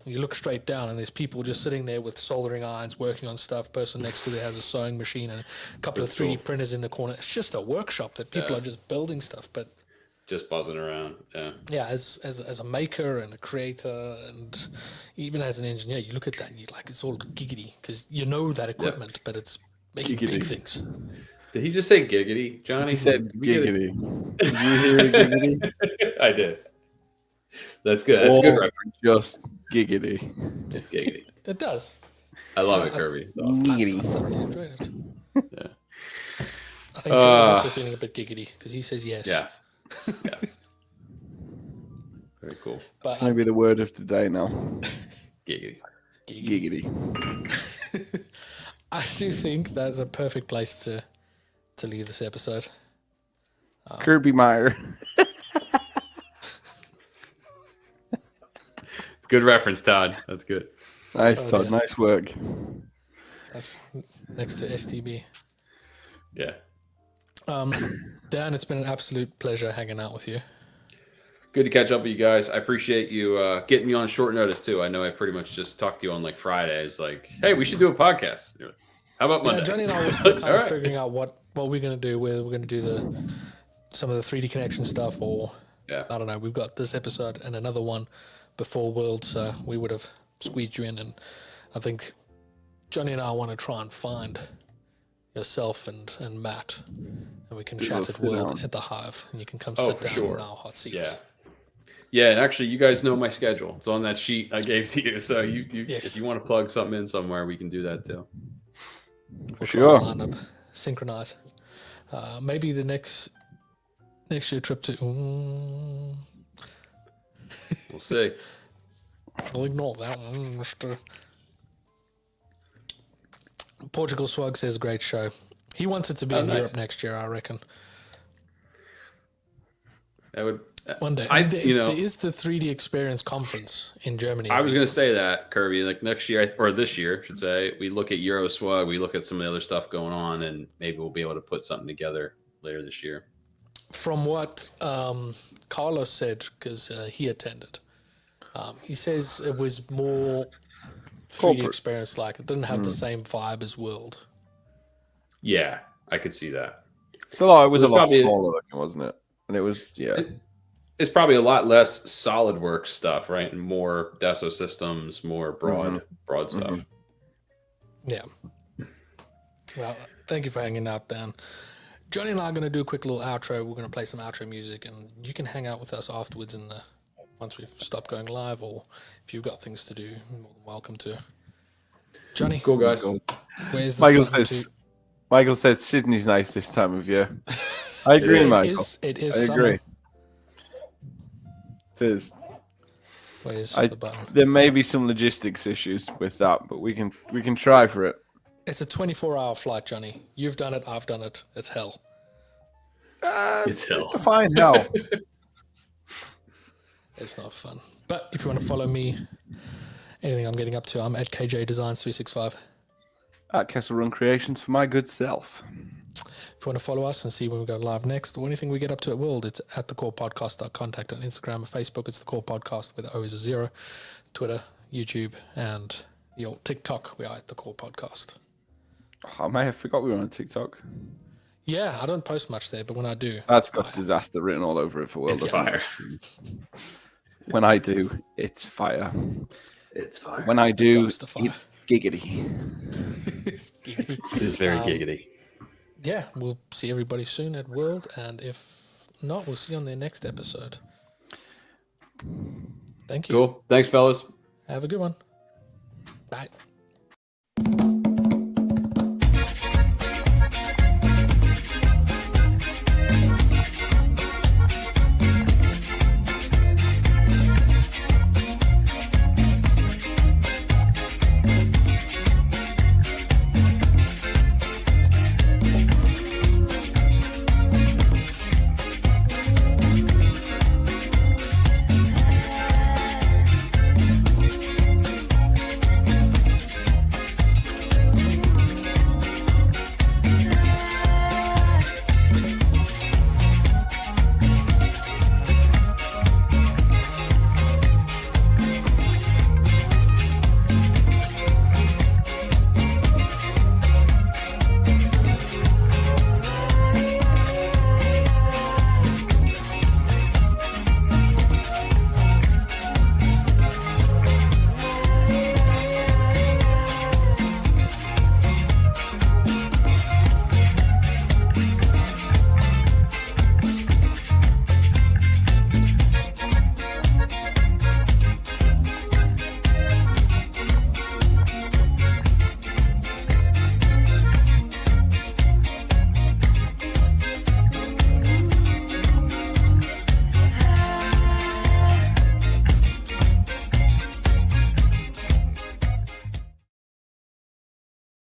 And you look straight down and there's people just sitting there with soldering irons working on stuff. Person next to there has a sewing machine and a couple of 3D printers in the corner. It's just a workshop that people are just building stuff. But just buzzing around. Yeah, as a maker and a creator and even as an engineer, you look at that and you're like, it's all giggity because you know that equipment, but it's making big things. Did he just say giggity, Johnny? He said giggity. Did you hear giggity? I did. That's good. That's a good reference. Just giggity. It's giggity. It does. I love it, Kirby. Awesome. Giggity. I thoroughly enjoyed it. Yeah. I think Joe's also feeling a bit giggity because he says yes. Yes. Very cool. That's going to be the word of the day now. Giggity. Giggity. I do think that's a perfect place to leave this episode. Kirby Meyer. Good reference, Todd. That's good. Nice, Todd. Yeah. Nice work. That's next to STB. Yeah. Dan, it's been an absolute pleasure hanging out with you. Good to catch up with you guys. I appreciate you getting me on short notice too. I know I pretty much just talked to you on like Fridays, like, hey, we should do a podcast. How about Monday? Yeah, Johnny and I were still kind of figuring out what we're going to do, whether we're going to do some of the 3D connection stuff or I don't know. We've got this episode and another one before World, so we would have squeezed you in, and I think Johnny and I want to try and find yourself and Matt, and we can chat at World at the Hive, and you can come sit down in our hot seats. Yeah, and actually, you guys know my schedule. It's on that sheet I gave to you, so if you want to plug something in somewhere, we can do that too. For sure. Line up, synchronize. Maybe the next year trip to. We'll see. I'll ignore that one. Portugal Swag says great show. He wants it to be in Europe next year, I reckon. That would one day. There is the 3D Experience conference in Germany. I was going to say that, Kirby. Like next year or this year, I should say, we look at Euro Swag, we look at some of the other stuff going on, and maybe we'll be able to put something together later this year. From what Carlos said, because he attended, he says it was more 3D experience. Like it didn't have the same vibe as World. Yeah, I could see that. It was a lot smaller looking, wasn't it? And it was it's probably a lot less SolidWorks stuff, right? And more Dassault systems, more broad stuff. Yeah. Well, thank you for hanging out, Dan. Johnny and I are going to do a quick little outro. We're going to play some outro music, and you can hang out with us afterwards once we've stopped going live, or if you've got things to do, you're more than welcome to. Johnny, Cool, guys. where's this Michael button says, to? Michael said Sydney's nice this time of year. I agree, Michael. It is I summer. agree. It is. Where's the button? There may be some logistics issues with that, but we can try for it. It's a 24-hour flight, Johnny. You've done it. I've done it. It's hell. It's hell. Define hell. It's not fun. But if you want to follow me, anything I'm getting up to, I'm at KJ Designs 365. At Kessel Run Creations for my good self. If you want to follow us and see when we go live next or anything we get up to at World, it's at the Core Podcast. Contact on Instagram or Facebook. It's the Core Podcast with O is a 0. Twitter, YouTube, and the old TikTok. We are at the Core Podcast. Oh, I may have forgot we were on TikTok. Yeah, I don't post much there, but when I do, That's got disaster written all over it for World. It's fire. When I do, it's fire. It's fire. When I do, Dumpster fire. it's giggity. it's giggity. It is very giggity. Yeah, we'll see everybody soon at World, and if not, we'll see you on their next episode. Thank you. Cool. Thanks, fellas. Have a good one. Bye.